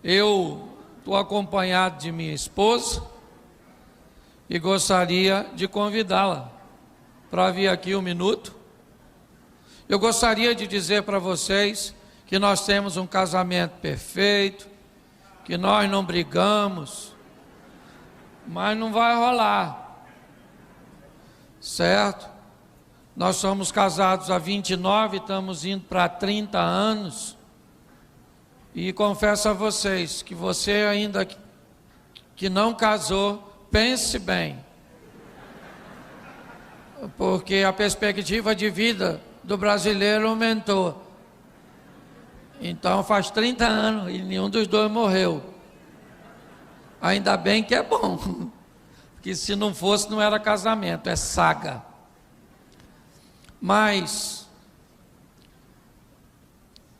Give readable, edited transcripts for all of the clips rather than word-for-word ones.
Eu estou acompanhado de minha esposa e gostaria de convidá-la para vir aqui um minuto. Eu gostaria de dizer para vocês que nós temos um casamento perfeito, que nós não brigamos, mas não vai rolar, certo? Nós somos casados há 29, estamos indo para 30 anos, e confesso a vocês que você ainda que não casou, pense bem, porque a perspectiva de vida do brasileiro aumentou. Então faz 30 anos e nenhum dos dois morreu. Ainda bem que é bom, porque se não fosse não era casamento, é saga. Mas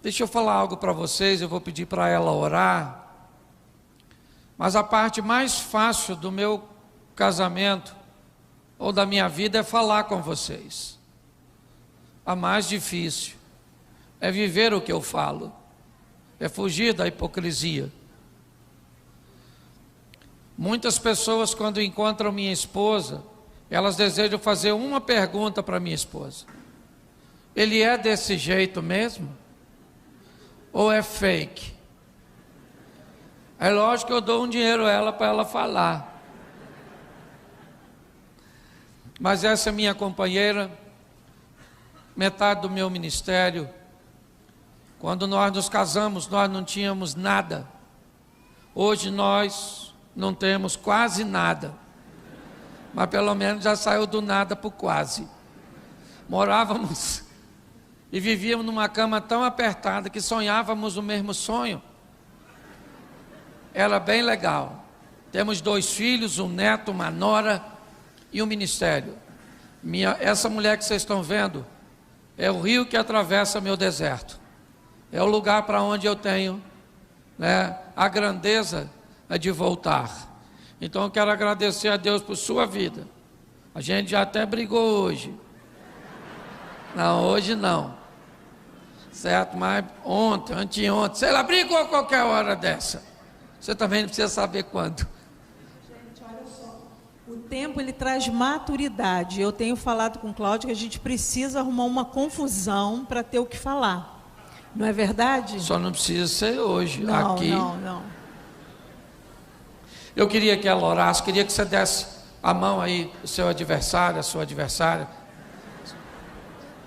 deixa eu falar algo para vocês, eu vou pedir para ela orar. Mas a parte mais fácil do meu casamento ou da minha vida é falar com vocês. A mais difícil é viver o que eu falo, é fugir da hipocrisia. Muitas pessoas, quando encontram minha esposa, elas desejam fazer uma pergunta para minha esposa: ele é desse jeito mesmo? Ou é fake? É lógico que eu dou um dinheiro a ela para ela falar. Mas essa é minha companheira, metade do meu ministério. Quando nós nos casamos, nós não tínhamos nada. Hoje nós não temos quase nada. Mas pelo menos já saiu do nada para o quase. Morávamos e vivíamos numa cama tão apertada que sonhávamos o mesmo sonho. Era bem legal. Temos 2 filhos, um neto, uma nora e um ministério. Essa mulher que vocês estão vendo é o rio que atravessa meu deserto. É o lugar para onde eu tenho, a grandeza de voltar. Então eu quero agradecer a Deus por sua vida. A gente já até brigou hoje. Não, hoje não. Certo? Mas ontem, anteontem, sei lá, brigou a qualquer hora dessa. Você também não precisa saber quando. Gente, olha só. O tempo, ele traz maturidade. Eu tenho falado com o Cláudio que a gente precisa arrumar uma confusão para ter o que falar. Não é verdade? Só não precisa ser hoje. Não, aqui. não. Eu queria que ela orasse, queria que você desse a mão aí, o seu adversário, a sua adversária.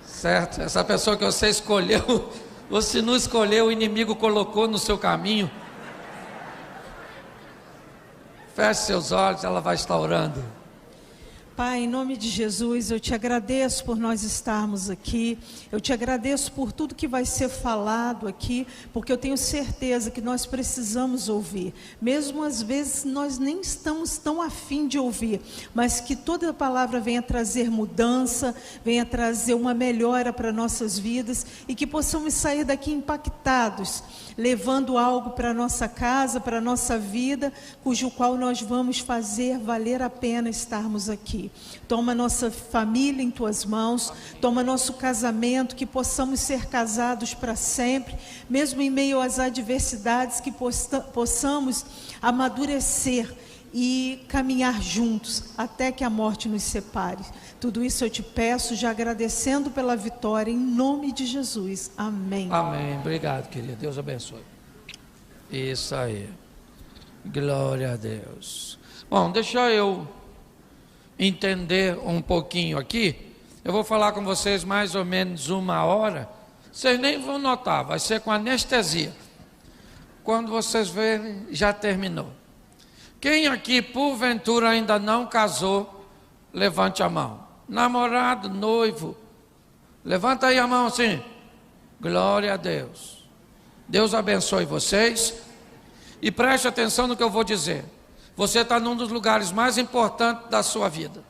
Certo? Essa pessoa que você escolheu, ou se não escolheu, o inimigo colocou no seu caminho. Feche seus olhos, ela vai estar orando. Pai, em nome de Jesus, eu te agradeço por nós estarmos aqui, eu te agradeço por tudo que vai ser falado aqui, porque eu tenho certeza que nós precisamos ouvir, mesmo às vezes nós nem estamos tão afim de ouvir, mas que toda palavra venha trazer mudança, venha trazer uma melhora para nossas vidas e que possamos sair daqui impactados, levando algo para a nossa casa, para a nossa vida, cujo qual nós vamos fazer valer a pena estarmos aqui. Toma nossa família em tuas mãos, toma nosso casamento, que possamos ser casados para sempre, mesmo em meio às adversidades, que possamos amadurecer e caminhar juntos até que a morte nos separe. Tudo isso eu te peço, já agradecendo pela vitória, em nome de Jesus. Amém. Amém. Obrigado, querida. Deus abençoe. Isso aí. Glória a Deus. Bom, deixa eu entender um pouquinho aqui. Eu vou falar com vocês mais ou menos 1 hora. Vocês nem vão notar, vai ser com anestesia. Quando vocês verem, já terminou. Quem aqui, porventura, ainda não casou, levante a mão. Namorado, noivo, levanta aí a mão assim. Glória a Deus. Deus abençoe vocês. E preste atenção no que eu vou dizer. Você está num dos lugares mais importantes da sua vida,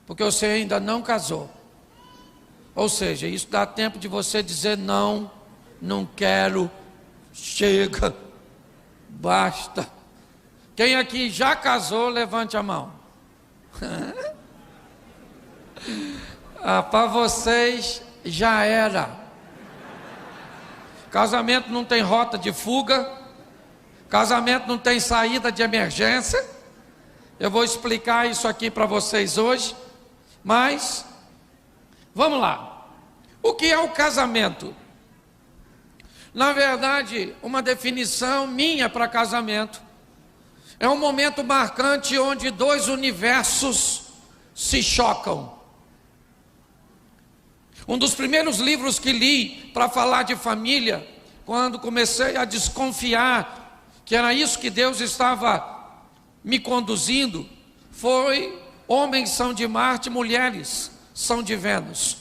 porque você ainda não casou. Ou seja, isso dá tempo de você dizer não, não quero, chega, basta. Quem aqui já casou, levante a mão. Para vocês já era. Casamento não tem rota de fuga. Casamento não tem saída de emergência. Eu vou explicar isso aqui para vocês hoje. Mas, vamos lá. O que é o casamento? Na verdade, uma definição minha para casamento é um momento marcante onde dois universos se chocam. Um dos primeiros livros que li para falar de família, quando comecei a desconfiar que era isso que Deus estava me conduzindo, foi Homens são de Marte, Mulheres são de Vênus.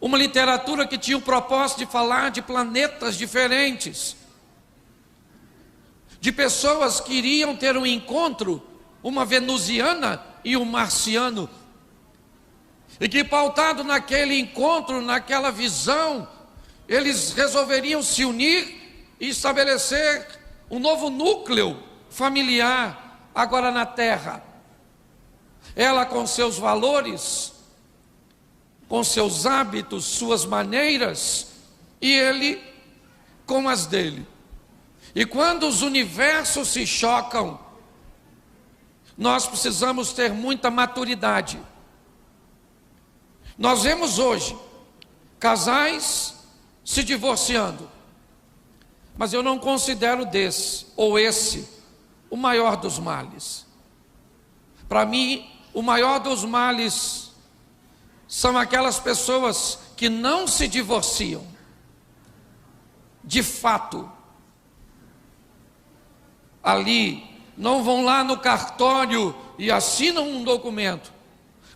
Uma literatura que tinha o propósito de falar de planetas diferentes, de pessoas que iriam ter um encontro, uma venusiana e um marciano, e que pautado naquele encontro, naquela visão, eles resolveriam se unir e estabelecer um novo núcleo familiar agora na Terra. Ela com seus valores, com seus hábitos, suas maneiras, e ele com as dele. E quando os universos se chocam, nós precisamos ter muita maturidade. Nós vemos hoje casais se divorciando, mas eu não considero desse ou esse o maior dos males. Para mim, o maior dos males são aquelas pessoas que não se divorciam, de fato, ali, não vão lá no cartório e assinam um documento,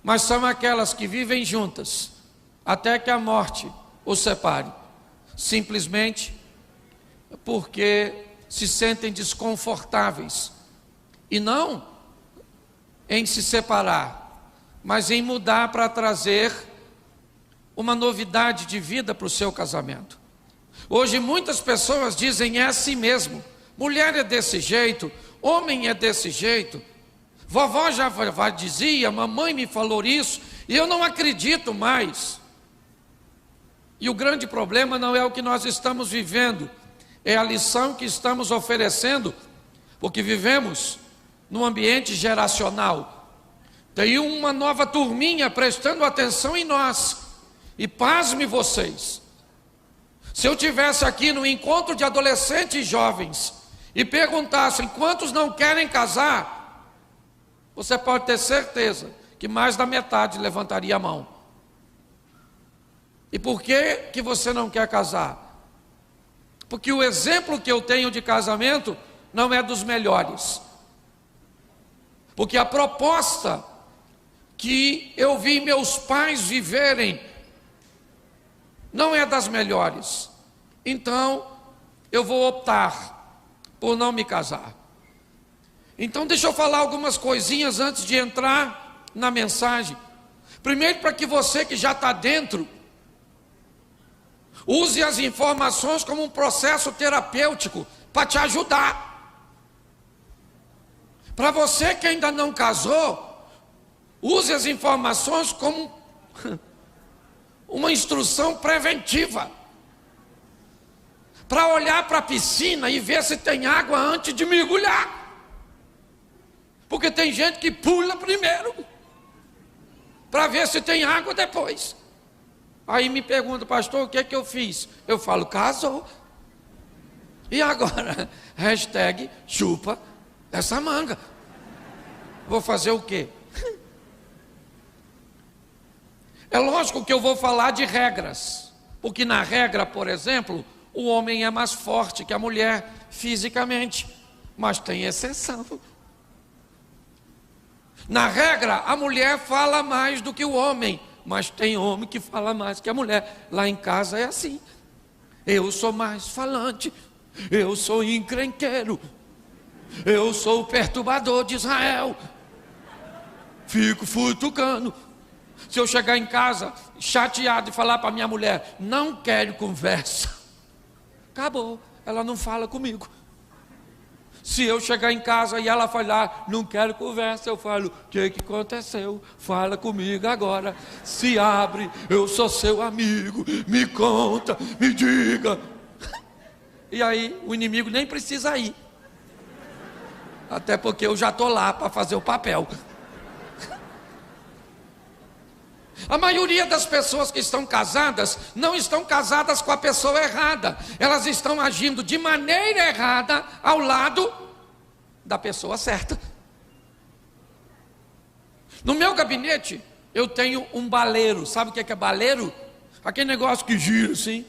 mas são aquelas que vivem juntas, até que a morte os separe, simplesmente porque se sentem desconfortáveis, e não em se separar, mas em mudar para trazer uma novidade de vida para o seu casamento. Hoje muitas pessoas dizem é assim mesmo, mulher é desse jeito, homem é desse jeito, vovó já dizia, mamãe me falou isso, e eu não acredito mais. E o grande problema não é o que nós estamos vivendo, é a lição que estamos oferecendo, porque vivemos num ambiente geracional. Tem uma nova turminha prestando atenção em nós. E pasme vocês, se eu tivesse aqui no encontro de adolescentes e jovens e perguntassem quantos não querem casar, você pode ter certeza que mais da metade levantaria a mão. E por que você não quer casar? Porque o exemplo que eu tenho de casamento não é dos melhores. Porque a proposta que eu vi meus pais viverem não é das melhores. Então, eu vou optar por não me casar. Então, deixa eu falar algumas coisinhas antes de entrar na mensagem. Primeiro, para que você que já está dentro, use as informações como um processo terapêutico para te ajudar. Para você que ainda não casou, use as informações como uma instrução preventiva, para olhar para a piscina e ver se tem água antes de mergulhar, porque tem gente que pula primeiro, para ver se tem água depois. Aí me pergunta, pastor, o que é que eu fiz? Eu falo, casou. E agora? Hashtag chupa essa manga. Vou fazer o quê? É lógico que eu vou falar de regras, porque na regra, por exemplo, o homem é mais forte que a mulher fisicamente, mas tem exceção. Na regra, a mulher fala mais do que o homem, mas tem homem que fala mais que a mulher. Lá em casa é assim, eu sou mais falante, eu sou encrenqueiro, eu sou o perturbador de Israel, fico futucando. Se eu chegar em casa chateado e falar para minha mulher, não quero conversa, acabou, ela não fala comigo. Se eu chegar em casa e ela falar, não quero conversa, eu falo, o que aconteceu? Fala comigo agora, se abre, eu sou seu amigo, me conta, me diga. E aí o inimigo nem precisa ir. Até porque eu já estou lá para fazer o papel. A maioria das pessoas que estão casadas, não estão casadas com a pessoa errada. Elas estão agindo de maneira errada ao lado da pessoa certa. No meu gabinete, eu tenho um baleiro. Sabe o que é baleiro? Aquele negócio que gira assim.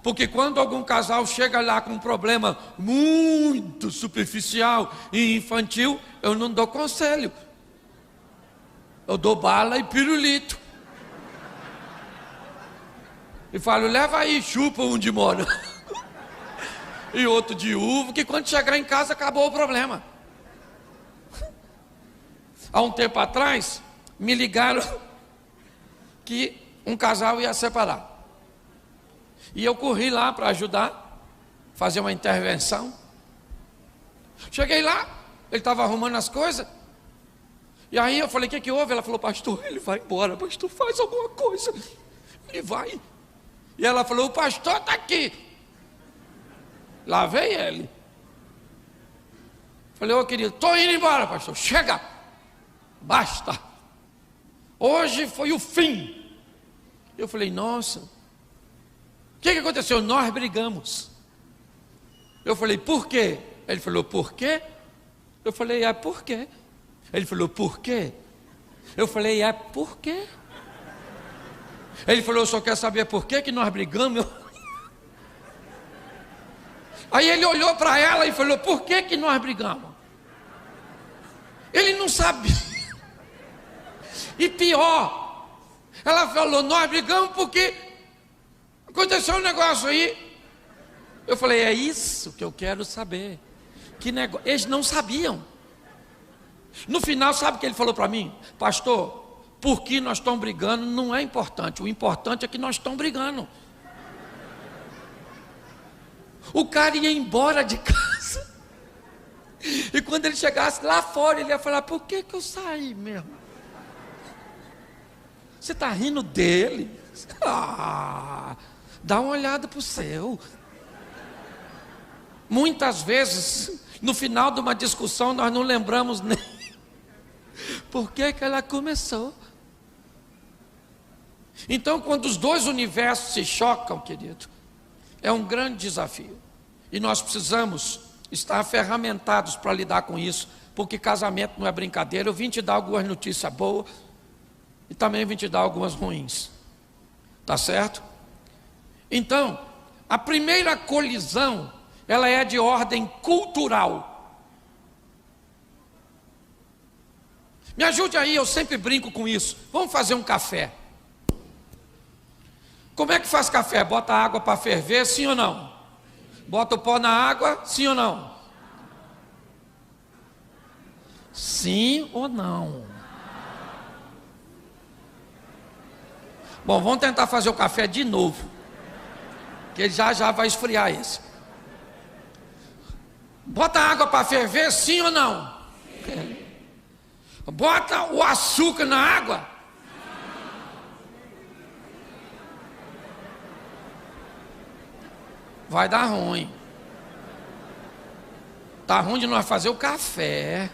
Porque quando algum casal chega lá com um problema muito superficial e infantil, eu não dou conselho. Eu dou bala e pirulito. E falo, leva aí, chupa um de morango. E outro de uva, que quando chegar em casa acabou o problema. Há um tempo atrás, me ligaram que um casal ia separar. E eu corri lá para ajudar, fazer uma intervenção. Cheguei lá, ele estava arrumando as coisas. E aí eu falei, o que houve? Ela falou, pastor, ele vai embora, pastor, faz alguma coisa. Ele vai. E ela falou, o pastor está aqui. Lá vem ele. Falei, ô querido, estou indo embora, pastor, chega. Basta. Hoje foi o fim. Eu falei, nossa. O que aconteceu? Nós brigamos. Eu falei, por quê? Ele falou, por quê? Eu falei, é por quê? Ele falou, por quê? Eu falei, é por quê? Ele falou, eu só quero saber por quê que nós brigamos. Aí ele olhou para ela e falou, por que que nós brigamos? Ele não sabia. E pior, ela falou, nós brigamos porque aconteceu um negócio aí. Eu falei, é isso que eu quero saber. Que negócio? Eles não sabiam. No final, sabe o que ele falou para mim? Pastor, por que nós estamos brigando não é importante. O importante é que nós estamos brigando. O cara ia embora de casa. E quando ele chegasse lá fora, ele ia falar, por que que eu saí mesmo? Você está rindo dele? Ah, dá uma olhada para o céu. Muitas vezes, no final de uma discussão, nós não lembramos nem por que que ela começou. Então, quando os dois universos se chocam, querido, é um grande desafio. E nós precisamos estar ferramentados para lidar com isso, porque casamento não é brincadeira. Eu vim te dar algumas notícias boas e também vim te dar algumas ruins. Tá certo? Então, a primeira colisão, ela é de ordem cultural. Me ajude aí, eu sempre brinco com isso. Vamos fazer um café. Como é que faz café? Bota água para ferver, sim ou não? Bota o pó na água, sim ou não? Sim ou não? Bom, vamos tentar fazer o café de novo, que ele já vai esfriar esse. Bota água para ferver, sim ou não? Sim. Bota o açúcar na água. Vai dar ruim. Tá ruim de nós fazer o café.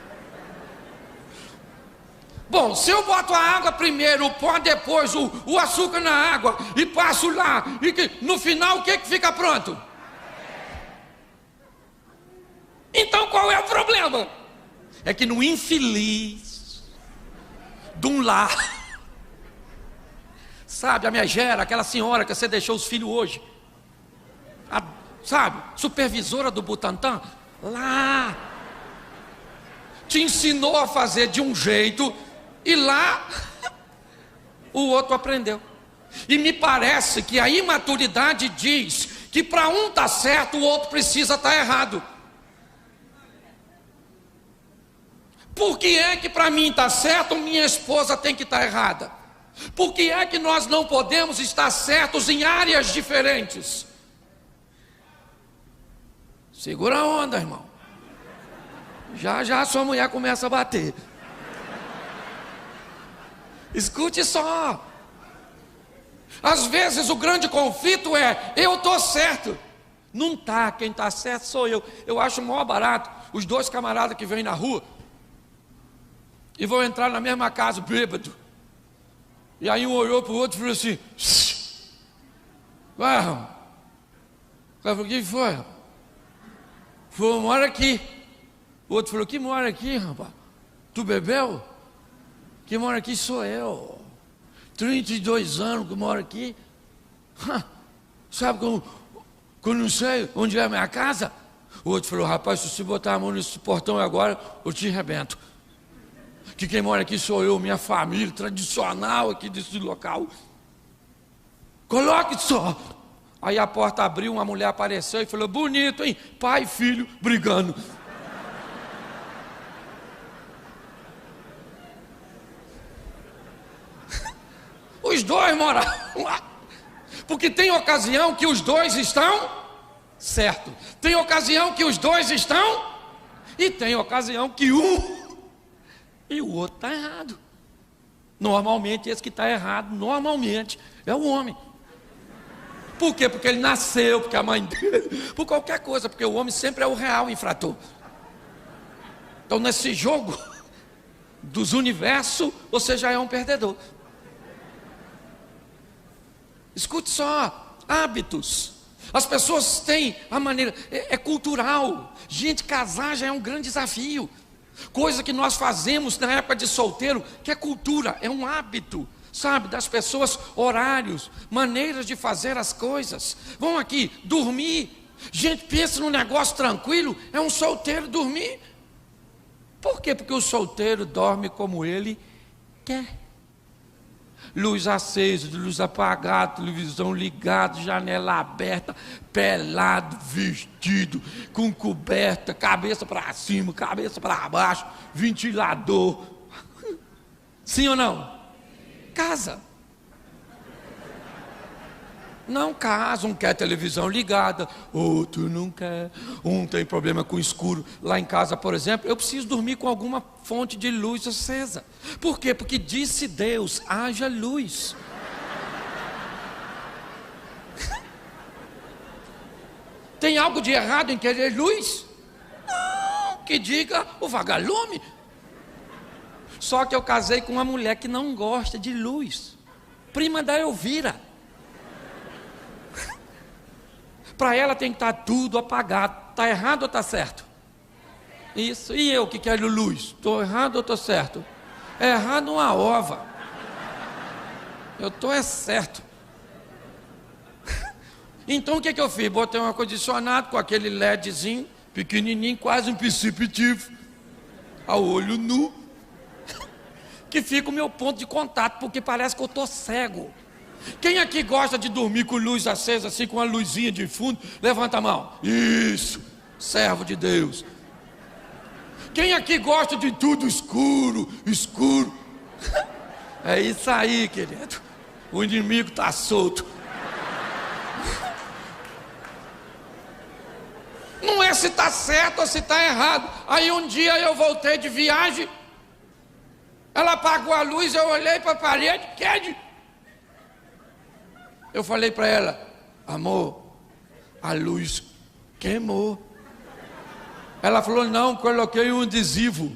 Bom, se eu boto a água primeiro, o pó depois, o açúcar na água e passo lá, e no final o que fica pronto? Então qual é o problema? É que no infeliz de um lar, sabe, a megera, aquela senhora que você deixou os filhos hoje, sabe, supervisora do Butantan, lá, te ensinou a fazer de um jeito, e lá, o outro aprendeu. E me parece que a imaturidade diz que para um estar certo, o outro precisa estar errado. Por que é que para mim está certo, minha esposa tem que estar errada? Por que é que nós não podemos estar certos em áreas diferentes? Segura a onda, irmão. Já a sua mulher começa a bater. Escute só. Às vezes o grande conflito é, eu estou certo. Não está, quem está certo sou eu. Eu acho o maior barato os dois camaradas que vêm na rua e vão entrar na mesma casa, bêbado. E aí um olhou para o outro e falou assim: vai, rapaz. O cara falou: o que foi, rapaz? Falou: mora aqui. O outro falou: que mora aqui, rapaz? Tu bebeu? Quem mora aqui sou eu. 32 anos que moro aqui. Sabe como eu não sei onde é a minha casa? O outro falou: rapaz, se você botar a mão nesse portão agora, eu te arrebento. Que quem mora aqui sou eu, minha família tradicional aqui desse local. Coloque só. Aí a porta abriu, uma mulher apareceu e falou: bonito, hein? Pai e filho brigando. Os dois moravam lá. Porque tem ocasião que os dois estão certo. Tem ocasião que os dois estão. E tem ocasião que um e o outro está errado. Normalmente esse que está errado, normalmente, é o homem. Por quê? Porque ele nasceu, porque a mãe dele, por qualquer coisa, porque o homem sempre é o real infrator. Então nesse jogo dos universos, você já é um perdedor. Escute só, hábitos. As pessoas têm a maneira, é cultural. Gente, casar já é um grande desafio. Coisa que nós fazemos na época de solteiro, que é cultura, é um hábito, sabe, das pessoas, horários, maneiras de fazer as coisas. Vão aqui, dormir. Gente, pensa num negócio tranquilo, é um solteiro dormir. Por quê? Porque o solteiro dorme como ele quer. Luz acesa, luz apagada, televisão ligada, janela aberta, pelado, vestido, com coberta, cabeça para cima, cabeça para baixo, ventilador. Sim ou não? Casa. Não casa, um quer televisão ligada, outro não quer, um tem problema com escuro. Lá em casa, por exemplo, eu preciso dormir com alguma fonte de luz acesa. Por quê? Porque disse Deus: haja luz. Tem algo de errado em querer luz? Não, que diga o vagalume. Só que eu casei com uma mulher que não gosta de luz, prima da Elvira. Para ela tem que estar tudo apagado. Está errado ou está certo? Isso. E eu que quero luz? Estou errado ou estou certo? É errado uma ova. Eu estou certo. Então o que eu fiz? Botei um ar-condicionado com aquele LEDzinho, pequenininho, quase um perceptivo, ao olho nu, que fica o meu ponto de contato, porque parece que eu estou cego. Quem aqui gosta de dormir com luz acesa, assim, com uma luzinha de fundo? Levanta a mão. Isso, servo de Deus. Quem aqui gosta de tudo escuro, escuro? É isso aí, querido. O inimigo está solto. Não é se está certo ou se está errado. Aí um dia eu voltei de viagem, ela apagou a luz, eu olhei para a parede, eu falei para ela: amor, a luz queimou. Ela falou: não, coloquei um adesivo.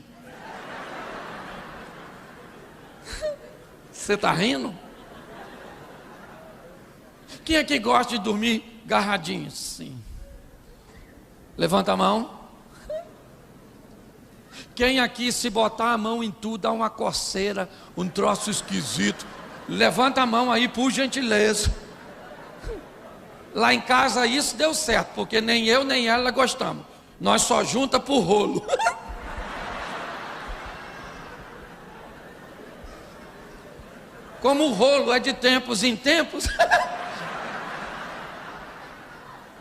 Você está rindo? Quem é que gosta de dormir agarradinho? Sim. Levanta a mão. Quem aqui, se botar a mão em tudo, dá uma coceira, um troço esquisito? Levanta a mão aí, por gentileza. Lá em casa isso deu certo, porque nem eu nem ela gostamos. Nós só junta por rolo. Como o rolo é de tempos em tempos.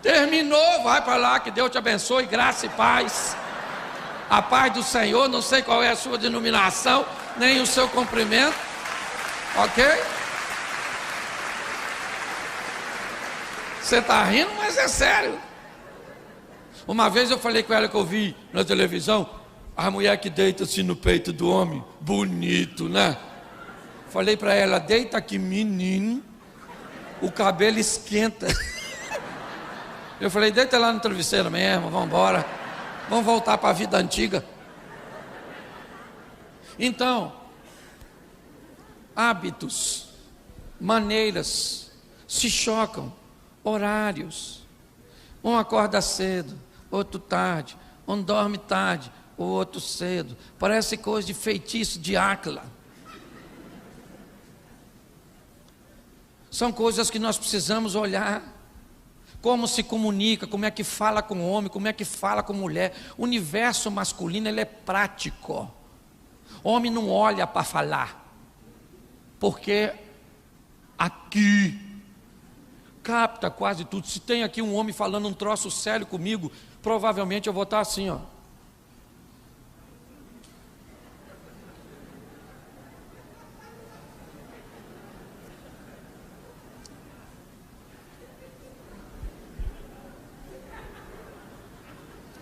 Terminou, vai para lá, que Deus te abençoe, graça e paz. A paz do Senhor, não sei qual é a sua denominação, nem o seu comprimento. Ok? Você está rindo, mas é sério. Uma vez eu falei com ela, que eu vi na televisão, a mulher que deita assim no peito do homem, bonito, né? Falei para ela: deita aqui, menino, o cabelo esquenta. Eu falei, deita lá no travesseiro mesmo, vamos embora. Vamos voltar para a vida antiga. Então, hábitos, maneiras, se chocam, horários. Um acorda cedo, outro tarde, um dorme tarde, o outro cedo. Parece coisa de feitiço de Áquila. São coisas que nós precisamos olhar. Como se comunica, como é que fala com homem, como é que fala com mulher. O universo masculino, ele é prático. Homem não olha para falar, porque aqui capta quase tudo. Se tem aqui um homem falando um troço sério comigo, provavelmente eu vou estar assim, ó.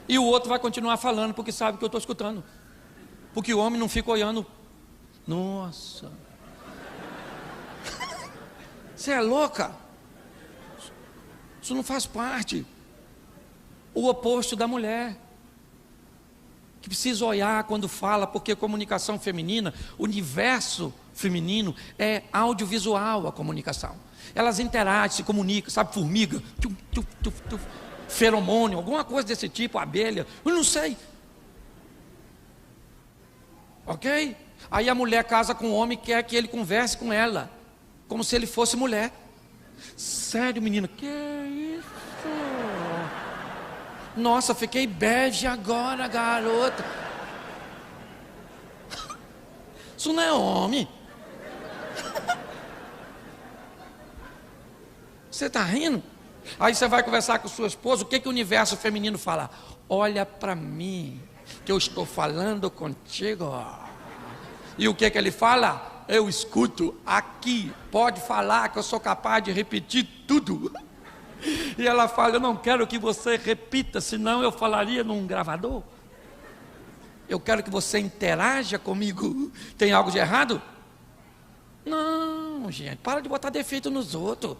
E o outro vai continuar falando, porque sabe que eu estou escutando. Porque o homem não fica olhando. Nossa. Você é louca? Isso não faz parte. O oposto da mulher, que precisa olhar quando fala, porque a comunicação feminina, o universo feminino é audiovisual a comunicação. Elas interagem, se comunicam, sabe, formiga, tchuf, tchuf, tchuf, tchuf, feromônio, alguma coisa desse tipo, abelha, eu não sei. Ok? Aí a mulher casa com o homem e quer que ele converse com ela, como se ele fosse mulher. Sério, menina, que isso? Nossa, fiquei bege agora, garota. Isso não é homem. Você está rindo? Aí você vai conversar com sua esposa, o que o universo feminino fala? Olha para mim, que eu estou falando contigo. E o que ele fala? Eu escuto aqui, pode falar que eu sou capaz de repetir tudo. E ela fala, eu não quero que você repita, senão eu falaria num gravador. Eu quero que você interaja comigo. Tem algo de errado? Não, gente, para de botar defeito nos outros.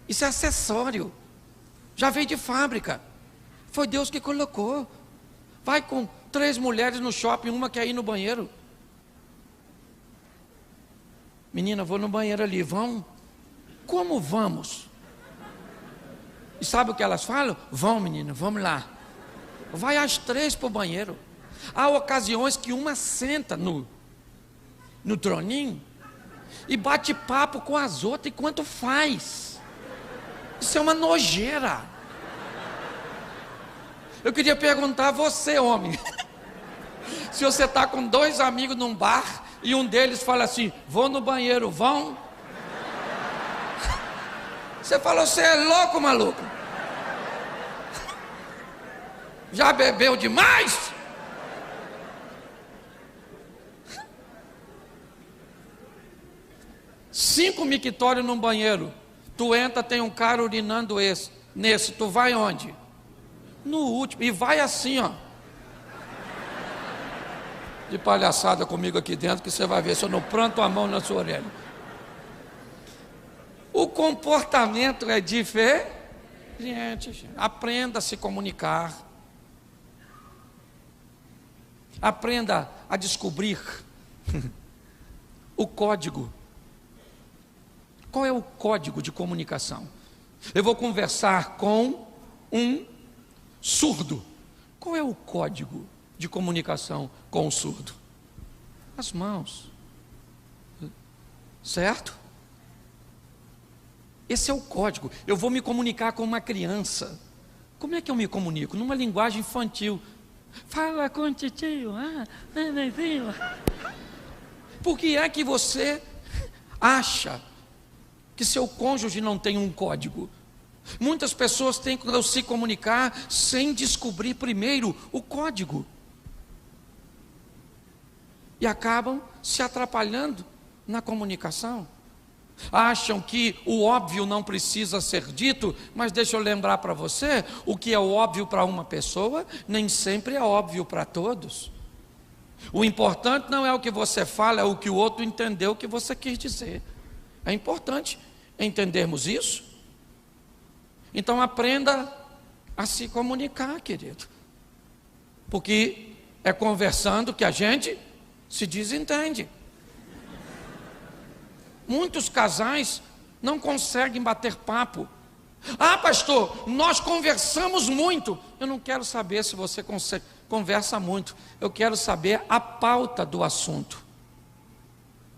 Isso é acessório. Já veio de fábrica. Foi Deus que colocou. Vai com 3 mulheres no shopping, uma quer ir no banheiro. Menina, vou no banheiro ali, vão? Como vamos? E sabe o que elas falam? Vão, menina, vamos lá. Vai as 3 para o banheiro. Há ocasiões que uma senta no troninho e bate papo com as outras enquanto faz. Isso é uma nojeira. Eu queria perguntar a você, homem, se você está com 2 amigos num bar e um deles fala assim, vou no banheiro, vão? Você falou, você é louco, maluco? Já bebeu demais? Cinco mictórios num banheiro. Tu entra, tem um cara urinando nesse, tu vai onde? No último, e vai assim, ó. De palhaçada comigo aqui dentro, que você vai ver se eu não planto a mão na sua orelha. O comportamento é diferente. Gente, aprenda a se comunicar. Aprenda a descobrir o código. Qual é o código de comunicação? Eu vou conversar com um surdo. Qual é o código de comunicação com o surdo? As mãos. Certo? Esse é o código. Eu vou me comunicar com uma criança. Como é que eu me comunico? Numa linguagem infantil. Fala com o tio. Nenenzinho. Por que é que você acha que seu cônjuge não tem um código? Muitas pessoas tentam se comunicar sem descobrir primeiro o código. E acabam se atrapalhando na comunicação. Acham que o óbvio não precisa ser dito, mas deixa eu lembrar para você, o que é óbvio para uma pessoa, nem sempre é óbvio para todos. O importante não é o que você fala, é o que o outro entendeu que você quis dizer. É importante entendermos isso. Então aprenda a se comunicar, querido. Porque é conversando que a gente se desentende. Muitos casais não conseguem bater papo. Ah, pastor, nós conversamos muito. Eu não quero saber se você conversa muito. Eu quero saber a pauta do assunto.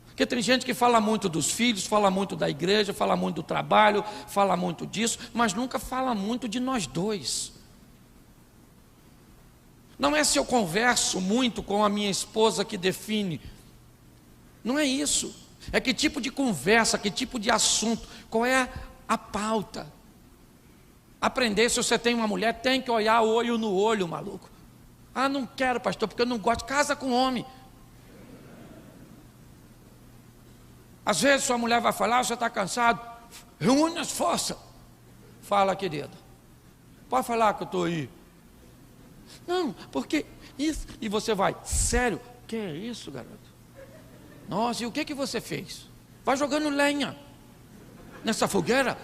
Porque tem gente que fala muito dos filhos, fala muito da igreja, fala muito do trabalho, fala muito disso, mas nunca fala muito de nós dois. Não é se eu converso muito com a minha esposa que define. Não é isso. É que tipo de conversa, que tipo de assunto, qual é a pauta. Aprender, se você tem uma mulher, tem que olhar olho no olho, maluco. Ah, não quero, pastor, porque eu não gosto. Casa com homem. Às vezes sua mulher vai falar, você está cansado, reúne as forças. Fala, querida. Pode falar que eu estou aí. Não, porque isso. E você vai, sério? Que é isso, garoto? Nossa, e o que você fez? Vai jogando lenha nessa fogueira.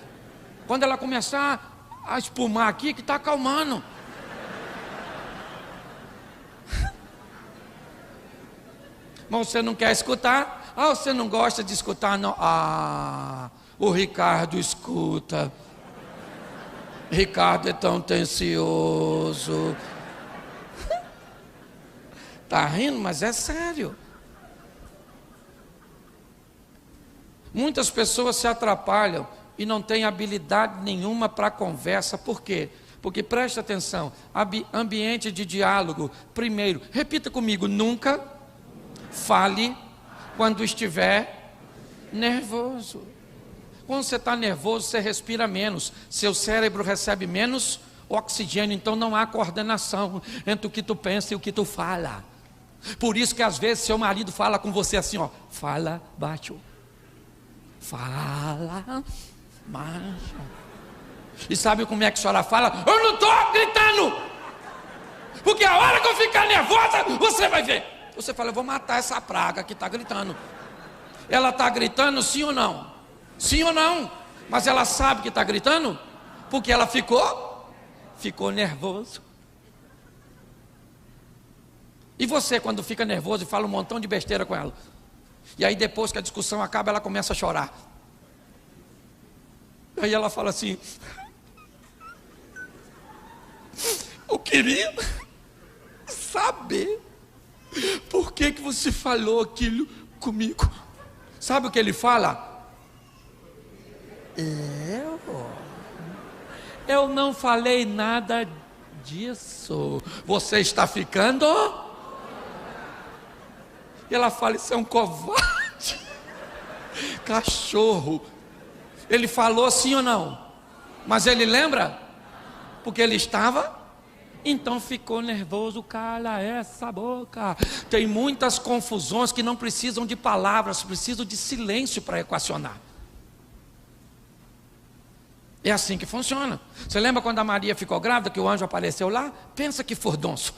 Quando ela começar a espumar aqui, que está acalmando. Mas você não quer escutar? Ah, você não gosta de escutar? Não. Ah, o Ricardo escuta. Ricardo é tão tencioso. Está rindo, mas é sério. Muitas pessoas se atrapalham e não têm habilidade nenhuma para conversa. Por quê? Porque preste atenção, ambiente de diálogo. Primeiro, repita comigo, nunca fale quando estiver nervoso. Quando você está nervoso, você respira menos, seu cérebro recebe menos oxigênio, então não há coordenação entre o que tu pensa e o que tu fala. Por isso que às vezes seu marido fala com você assim, ó, fala baixo, fala baixo. E sabe como é que a senhora fala? Eu não estou gritando, porque a hora que eu ficar nervosa, você vai ver. Você fala, eu vou matar essa praga que está gritando. Ela está gritando sim ou não? Sim ou não? Mas ela sabe que está gritando? Porque ela ficou nervoso. E você, quando fica nervoso e fala um montão de besteira com ela, e aí depois que a discussão acaba, ela começa a chorar. Aí ela fala assim, eu queria saber por que você falou aquilo comigo. Sabe o que ele fala? Eu não falei nada disso. Você está ficando? E ela fala, isso é um covarde. Cachorro. Ele falou sim ou não? Mas ele lembra? Porque ele estava... Então ficou nervoso, cala essa boca. Tem muitas confusões que não precisam de palavras, precisam de silêncio para equacionar. É assim que funciona. Você lembra quando a Maria ficou grávida, que o anjo apareceu lá? Pensa que furdunço.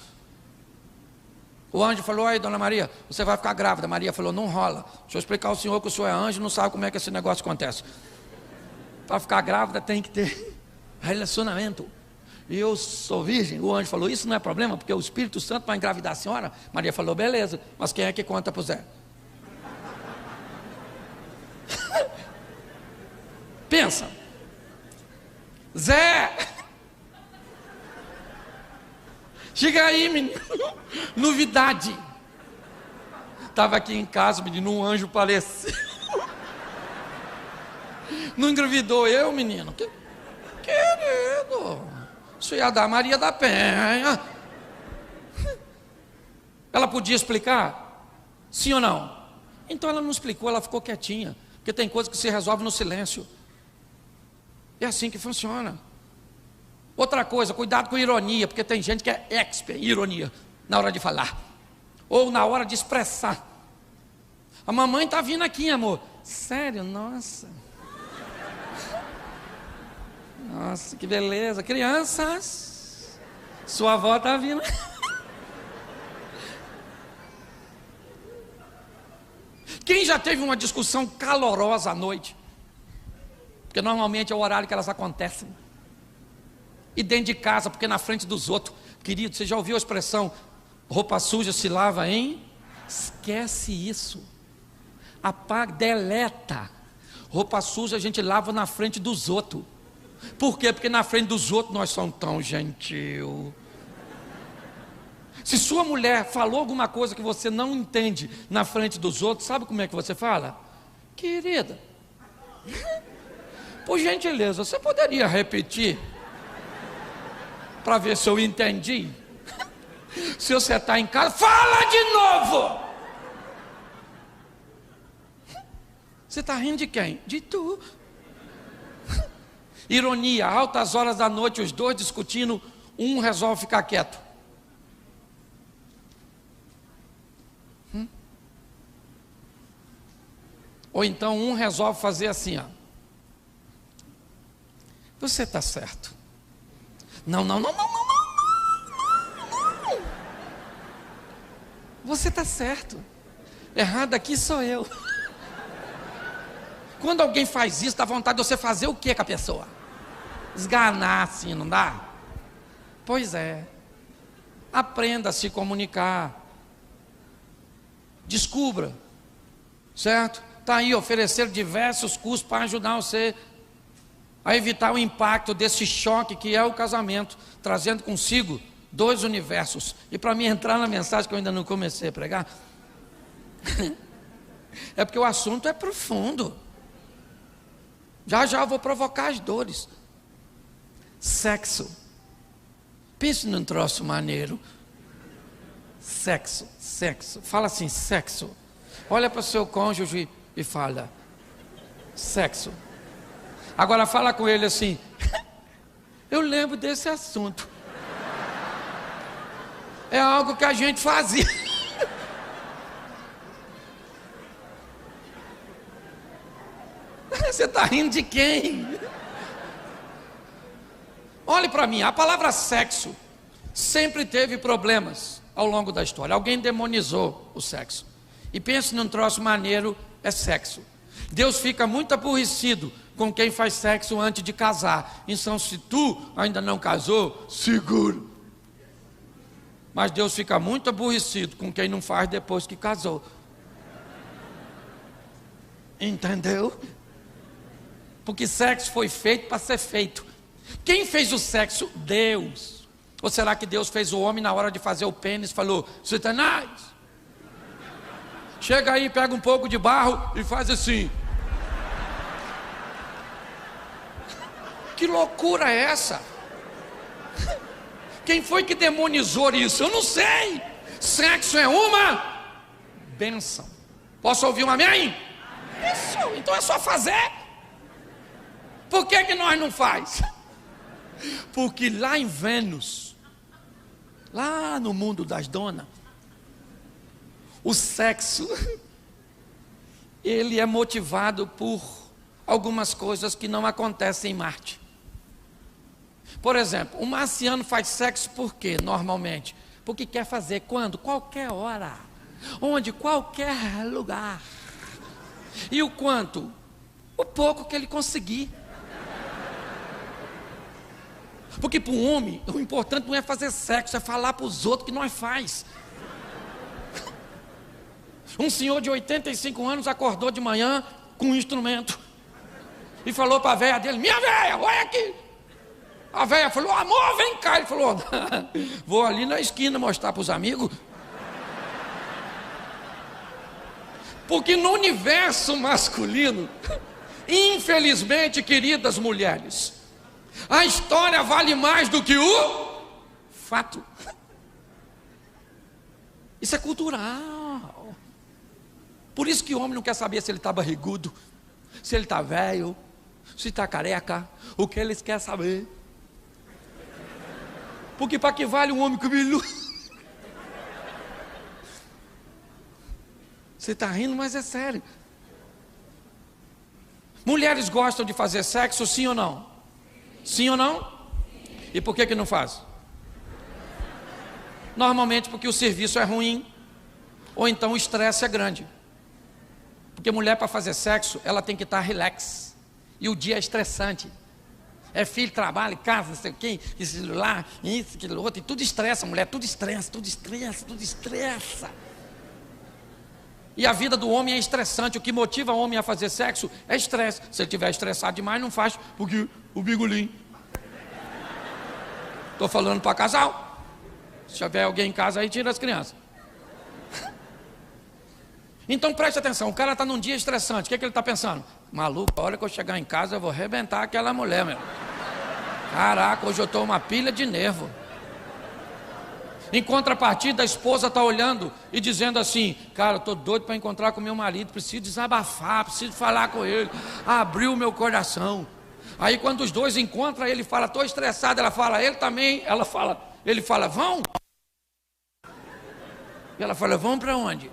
O anjo falou, aí dona Maria, você vai ficar grávida. Maria falou, não rola. Deixa eu explicar ao senhor que o senhor é anjo, não sabe como é que esse negócio acontece. Para ficar grávida tem que ter relacionamento. E eu sou virgem. O anjo falou, isso não é problema, porque o Espírito Santo vai engravidar a senhora. Maria falou, beleza, mas quem é que conta para o Zé? Pensa, Zé, chega aí, menino. Novidade. Estava aqui em casa, menino, um anjo apareceu. Não engravidou eu, menino? Querido, isso ia dar Maria da Penha. Ela podia explicar? Sim ou não? Então ela não explicou, ela ficou quietinha. Porque tem coisa que se resolve no silêncio. É assim que funciona. Outra coisa, cuidado com ironia, porque tem gente que é expert em ironia na hora de falar. Ou na hora de expressar. A mamãe está vindo aqui, amor. Sério? Nossa. Nossa, que beleza. Crianças, sua avó está vindo. Quem já teve uma discussão calorosa à noite? Porque normalmente é o horário que elas acontecem. E dentro de casa, porque na frente dos outros. Querido, você já ouviu a expressão, roupa suja se lava em? Esquece isso. Apaga, deleta. Roupa suja a gente lava na frente dos outros. Por quê? Porque na frente dos outros nós somos tão gentil. Se sua mulher falou alguma coisa que você não entende na frente dos outros, sabe como é que você fala? Querida, por gentileza, você poderia repetir? Para ver se eu entendi. Se você está em casa, fala de novo. Você está rindo de quem? De tu. Ironia, altas horas da noite, os dois discutindo, um resolve ficar quieto. Ou então um resolve fazer assim, ó. Você está certo. Não. Você está certo. Errado aqui sou eu. Quando alguém faz isso, dá vontade de você fazer o que com a pessoa? Esganar assim, não dá? Pois é. Aprenda a se comunicar. Descubra. Certo? Está aí, oferecer diversos cursos para ajudar você a evitar o impacto desse choque que é o casamento, trazendo consigo dois universos. E para mim entrar na mensagem que eu ainda não comecei a pregar, é porque o assunto é profundo. Já eu vou provocar as dores. Sexo. Pense num troço maneiro. Sexo. Fala assim, sexo. Olha para o seu cônjuge e fala, sexo. Agora fala com ele assim, eu lembro desse assunto. É algo que a gente fazia. Você está rindo de quem? Olhe para mim, a palavra sexo sempre teve problemas ao longo da história. Alguém demonizou o sexo. E pense num troço maneiro, é sexo. Deus fica muito aborrecido com quem faz sexo antes de casar. Então, se tu ainda não casou, seguro. Mas Deus fica muito aborrecido com quem não faz depois que casou. Entendeu? Porque sexo foi feito para ser feito. Quem fez o sexo? Deus. Ou será que Deus fez o homem na hora de fazer o pênis? Falou, Satanás, chega aí, pega um pouco de barro e faz assim. Que loucura é essa? Quem foi que demonizou isso? Eu não sei. Sexo é uma bênção. Posso ouvir um amém? Isso, então é só fazer. Por que nós não faz? Porque lá em Vênus, lá no mundo das donas, o sexo, ele é motivado por algumas coisas que não acontecem em Marte. Por exemplo, o marciano faz sexo por quê, normalmente? Porque quer fazer quando? Qualquer hora. Onde? Qualquer lugar. E o quanto? O pouco que ele conseguir. Porque para um homem, o importante não é fazer sexo, é falar para os outros que nós faz. Um senhor de 85 anos acordou de manhã com um instrumento e falou para a véia dele, minha véia, olha aqui. A véia falou, amor, vem cá. Ele falou, vou ali na esquina mostrar para os amigos. Porque no universo masculino, infelizmente, queridas mulheres, a história vale mais do que o fato. Isso é cultural. Por isso que o homem não quer saber se ele está barrigudo, se ele está velho, se está careca. O que eles querem saber? Porque para que vale um homem cabeludo? Você está rindo, mas é sério. Mulheres gostam de fazer sexo, sim ou não? Sim ou não? E por que não faz? Normalmente porque o serviço é ruim, ou então o estresse é grande. Porque mulher para fazer sexo, ela tem que estar relax. E o dia é estressante. É filho, trabalho, casa, não sei o quê, esse celular, isso, aquilo outro, e tudo estressa, mulher, tudo estressa, tudo estressa, tudo estressa. E a vida do homem é estressante. O que motiva o homem a fazer sexo é estresse. Se ele estiver estressado demais, não faz, porque o bigolim. Estou falando para casal. Se tiver alguém em casa aí, tira as crianças. Então preste atenção, o cara está num dia estressante. O que é que ele está pensando? Maluco, a hora que eu chegar em casa eu vou arrebentar aquela mulher, meu. Caraca, hoje eu estou uma pilha de nervo. Em contrapartida, a esposa está olhando e dizendo assim: cara, eu estou doido para encontrar com meu marido, preciso desabafar, preciso falar com ele, abriu o meu coração. Aí quando os dois encontram, ele fala, estou estressado, ela fala, ele também, ele fala, vão? E ela fala, vão para onde?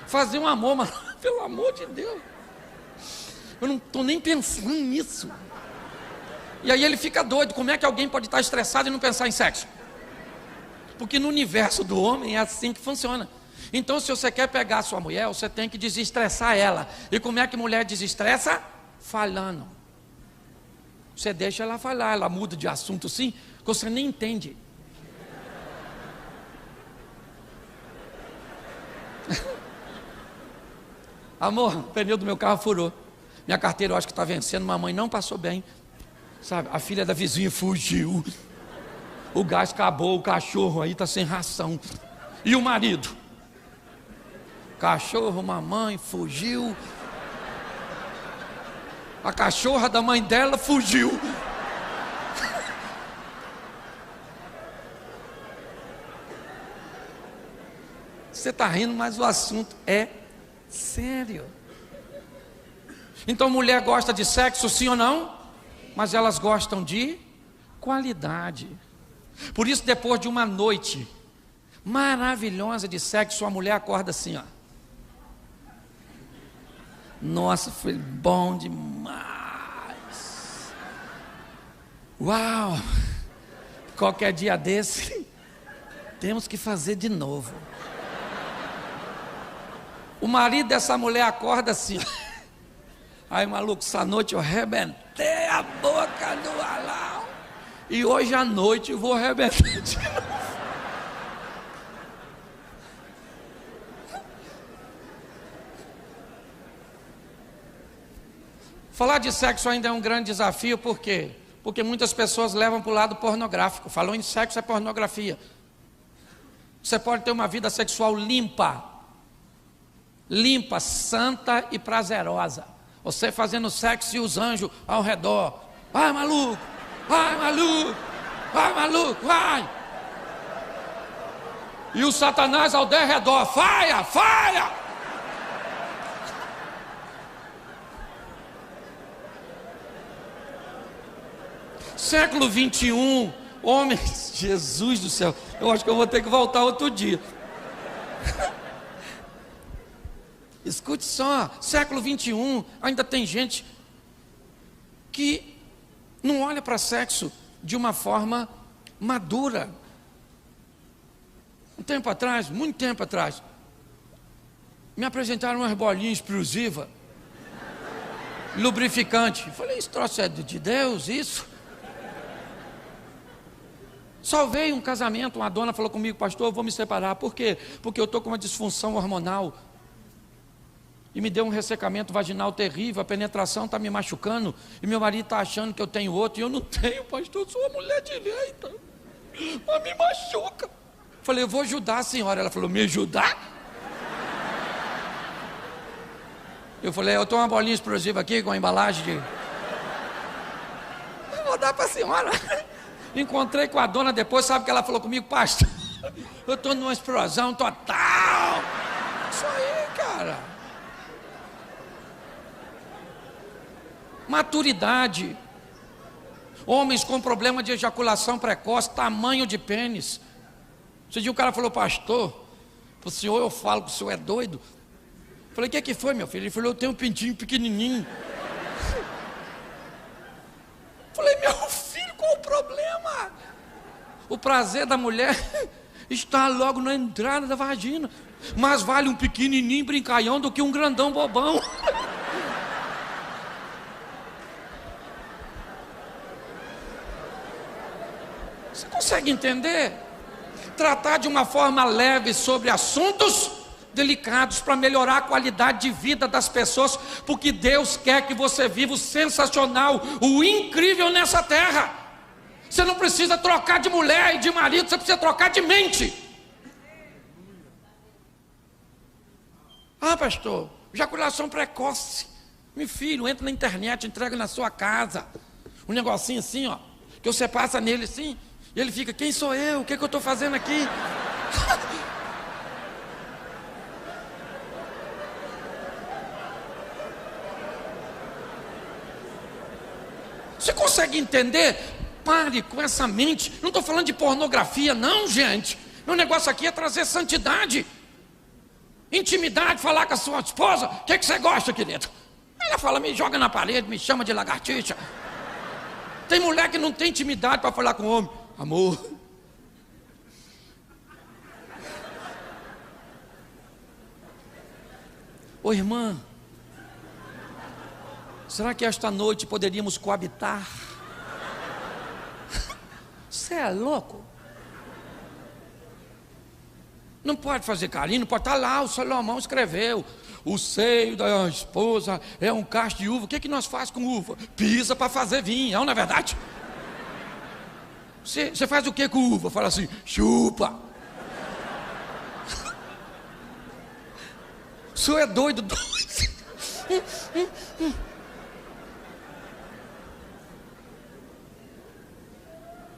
Fazer um amor, mas pelo amor de Deus, eu não estou nem pensando nisso. E aí ele fica doido, como é que alguém pode estar estressado e não pensar em sexo? Porque no universo do homem é assim que funciona. Então se você quer pegar a sua mulher, você tem que desestressar ela. E como é que mulher desestressa? Falando. Você deixa ela falar, ela muda de assunto assim, que você nem entende. Amor, o pneu do meu carro furou. Minha carteira eu acho que está vencendo, mamãe não passou bem. Sabe, a filha da vizinha fugiu. O gás acabou, o cachorro aí está sem ração. E o marido? Cachorro, mamãe, fugiu. A cachorra da mãe dela fugiu. Você está rindo, mas o assunto é sério. Então mulher gosta de sexo, sim ou não? Mas elas gostam de qualidade. Por isso, depois de uma noite maravilhosa de sexo, a mulher acorda assim, ó. Nossa, foi bom demais. Uau! Qualquer dia desse, temos que fazer de novo. O marido dessa mulher acorda assim. Aí, maluco, essa noite eu arrebentei a boca do Alau. E hoje à noite eu vou arrebentar de novo. Falar de sexo ainda é um grande desafio, por quê? Porque muitas pessoas levam para o lado pornográfico. Falou em sexo, é pornografia. Você pode ter uma vida sexual limpa, santa e prazerosa. Você fazendo sexo e os anjos ao redor. Vai, maluco! Vai, maluco! Vai, maluco! Vai! E o Satanás ao derredor. Faia! Faia! Século 21, homens, Jesus do céu, eu acho que eu vou ter que voltar outro dia. Escute só, século 21, ainda tem gente que não olha para sexo de uma forma madura. Um tempo atrás, muito tempo atrás, me apresentaram umas bolinhas explosivas, lubrificante. Eu falei, isso troço é de Deus, isso? Salvei um casamento, uma dona falou comigo, pastor, eu vou me separar. Por quê? Porque eu estou com uma disfunção hormonal. E me deu um ressecamento vaginal terrível, a penetração está me machucando. E meu marido está achando que eu tenho outro. E eu não tenho, pastor, eu sou uma mulher direita. Mas me machuca. Falei, eu vou ajudar a senhora. Ela falou, me ajudar? Eu falei, eu estou uma bolinha explosiva aqui com a embalagem de... Eu vou dar para a senhora. Encontrei com a dona depois, sabe o que ela falou comigo? Pastor, eu estou numa explosão total. Isso aí, cara. Maturidade. Homens com problema de ejaculação precoce, tamanho de pênis. Esse dia o cara falou, pastor, para o senhor eu falo que o senhor é doido. Eu falei, o que foi, meu filho? Ele falou, eu tenho um pintinho pequenininho. Eu falei, meu filho, qual o problema? O prazer da mulher está logo na entrada da vagina. Mas vale um pequenininho brincalhão do que um grandão bobão. consegue entender? Tratar de uma forma leve sobre assuntos delicados para melhorar a qualidade de vida das pessoas, porque Deus quer que você viva o sensacional, o incrível nessa terra. Você não precisa trocar de mulher e de marido, você precisa trocar de mente. Ah, pastor, ejaculação precoce. Meu filho, entra na internet, entrega na sua casa. Um negocinho assim, ó, que você passa nele assim, e ele fica, quem sou eu? O que eu estou fazendo aqui? Você consegue entender? Pare com essa mente. Não estou falando de pornografia, não, gente. Meu negócio aqui é trazer santidade, intimidade, falar com a sua esposa. O que você gosta, querido? Ela fala, me joga na parede, me chama de lagartixa. Tem mulher que não tem intimidade para falar com o homem. Amor. Ô irmã, será que esta noite poderíamos coabitar? Você é louco? Não pode fazer carinho, não pode estar lá, o Salomão escreveu. O seio da esposa é um cacho de uva. O que nós faz com uva? Pisa para fazer vinho, não é verdade? Você faz o que com uva? Fala assim, chupa. O senhor é doido.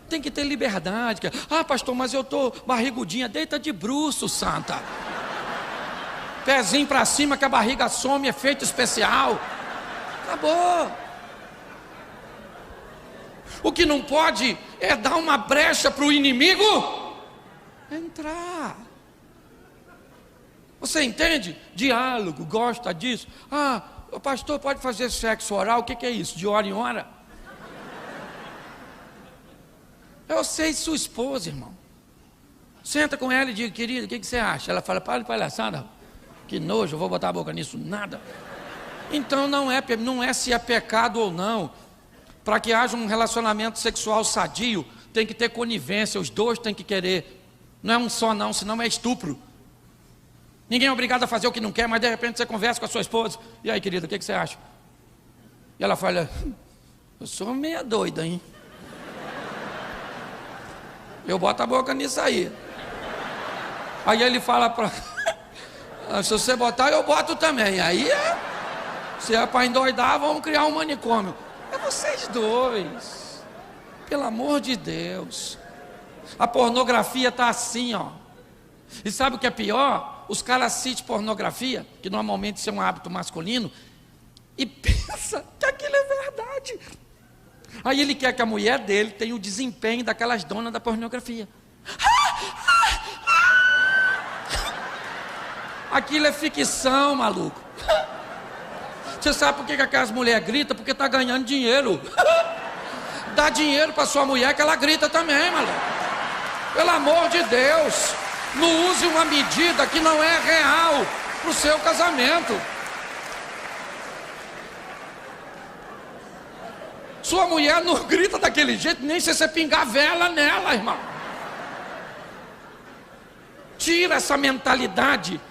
Tem que ter liberdade. Ah, pastor, mas eu estou barrigudinha. Deita de bruço, santa. Pezinho para cima que a barriga some, efeito especial. Acabou. O que não pode é dar uma brecha para o inimigo entrar. Você entende? Diálogo, gosta disso? Ah, o pastor pode fazer sexo oral, o que é isso? De hora em hora? Eu sei sua esposa, irmão. Senta com ela e diga, querida, o que você acha? Ela fala, para de palhaçada. Que nojo, eu vou botar a boca nisso, nada. Então não é se é pecado ou não. Para que haja um relacionamento sexual sadio, tem que ter conivência, os dois têm que querer. Não é um só não, senão é estupro. Ninguém é obrigado a fazer o que não quer, mas de repente você conversa com a sua esposa. E aí, querida, o que você acha? E ela fala, eu sou meia doida, hein? Eu boto a boca nisso aí. Aí ele fala para... Se você botar, eu boto também. Aí se é para endoidar, vamos criar um manicômio. É vocês dois. Pelo amor de Deus. A pornografia está assim, ó. E sabe o que é pior? Os caras assistem pornografia, que normalmente isso é um hábito masculino, e pensa que aquilo é verdade. Aí ele quer que a mulher dele tenha o desempenho daquelas donas da pornografia. Aquilo é ficção, maluco. Você sabe por que aquelas mulheres gritam? Porque está ganhando dinheiro. Dá dinheiro para sua mulher que ela grita também, maluco. Pelo amor de Deus. Não use uma medida que não é real para o seu casamento. Sua mulher não grita daquele jeito, nem se você pingar vela nela, irmão. Tira essa mentalidade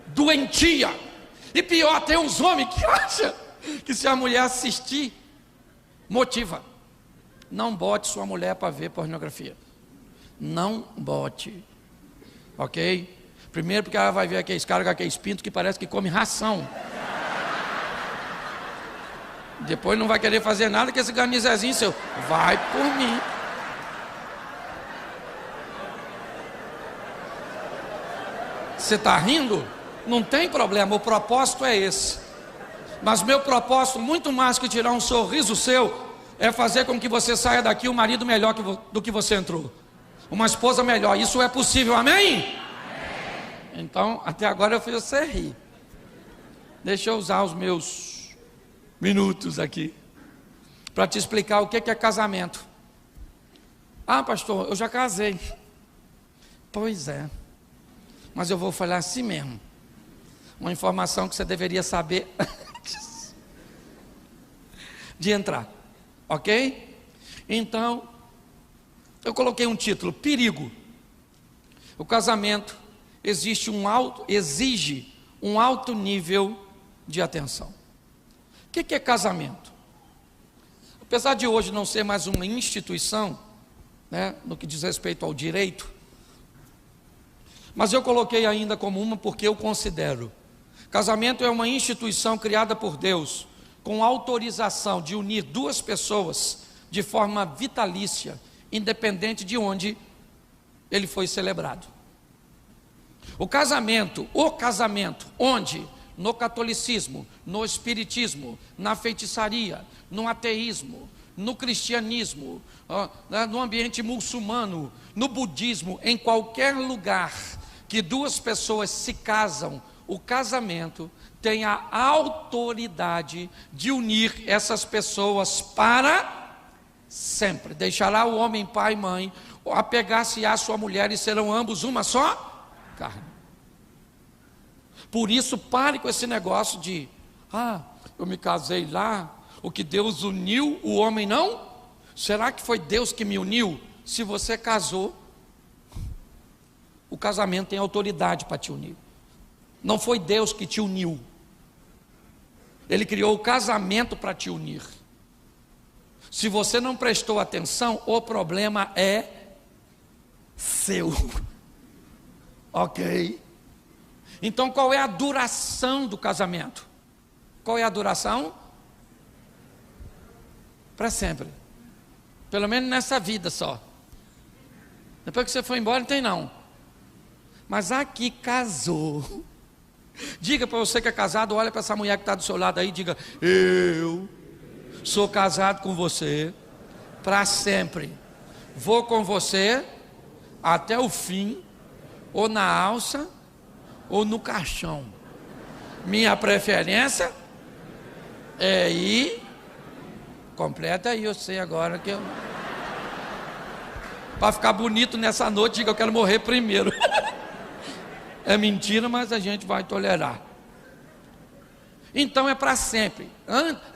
doentia. E pior, tem uns homens que acham que se a mulher assistir, motiva. Não bote sua mulher para ver pornografia. Não bote. Ok? Primeiro porque ela vai ver aqueles caras com aqueles pintos que parece que come ração. Depois não vai querer fazer nada que esse ganizezinho seu. Vai por mim. Você está rindo? Não tem problema, o propósito é esse. Mas meu propósito, muito mais que tirar um sorriso seu, é fazer com que você saia daqui um marido melhor do que você entrou. Uma esposa melhor, isso é possível, amém? Então, até agora eu fiz você rir. Deixa eu usar os meus minutos aqui para te explicar o que é casamento. Ah, pastor, eu já casei. Pois é. Mas eu vou falar assim mesmo. Uma informação que você deveria saber antes de entrar. Ok? Então, Eu coloquei um título: perigo. O casamento exige um alto nível de atenção. O que é casamento? Apesar de hoje não ser mais uma instituição, né, no que diz respeito ao direito, mas eu coloquei ainda como uma porque eu considero: casamento é uma instituição criada por Deus com autorização de unir duas pessoas de forma vitalícia, independente de onde ele foi celebrado. O casamento, onde? No catolicismo, no espiritismo, na feitiçaria, no ateísmo, no cristianismo, no ambiente muçulmano, no budismo, em qualquer lugar que duas pessoas se casam, o casamento tem a autoridade de unir essas pessoas para sempre. Deixará o homem pai e mãe, apegar-se à sua mulher e serão ambos uma só carne. Por isso, pare com esse negócio de: eu me casei lá, o que Deus uniu, o homem não? Será que foi Deus que me uniu? Se você casou, o casamento tem autoridade para te unir. Não foi Deus que te uniu. Ele criou o casamento para te unir. Se você não prestou atenção, o problema é seu. Ok? Então, qual é a duração do casamento? Qual é a duração? Para sempre. Pelo menos nessa vida só. Depois que você for embora, não tem não. Mas aqui casou. Diga para você que é casado, olha para essa mulher que está do seu lado aí e diga: eu sou casado com você para sempre. Vou com você até o fim, ou na alça, ou no caixão. Minha preferência é ir. Completa aí, eu sei agora que eu. Para ficar bonito nessa noite, diga: eu quero morrer primeiro. É mentira, mas a gente vai tolerar. Então é para sempre.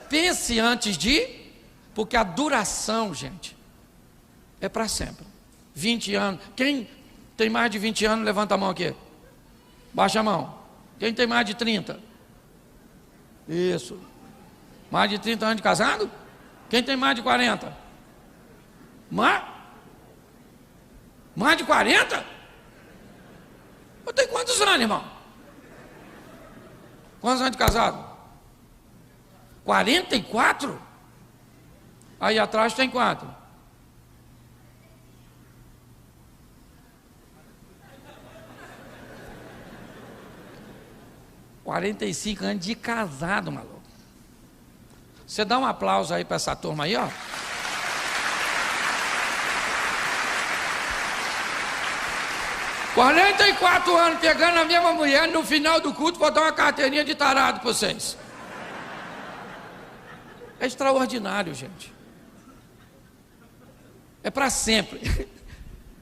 Pense antes de, porque a duração, gente, é para sempre. 20 anos. Quem tem mais de 20 anos, levanta a mão aqui. Baixa a mão. Quem tem mais de 30? Isso. Mais de 30 anos de casado? Quem tem mais de 40? Mais de 40? Eu tenho quantos anos, irmão? Quantos anos de casado? 44? Aí atrás tem quanto? ...45 anos de casado, maluco. Você dá um aplauso aí para essa turma aí, ó. ...44 anos pegando a mesma mulher, no final do culto vou dar uma carteirinha de tarado para vocês. É extraordinário, gente. É para sempre.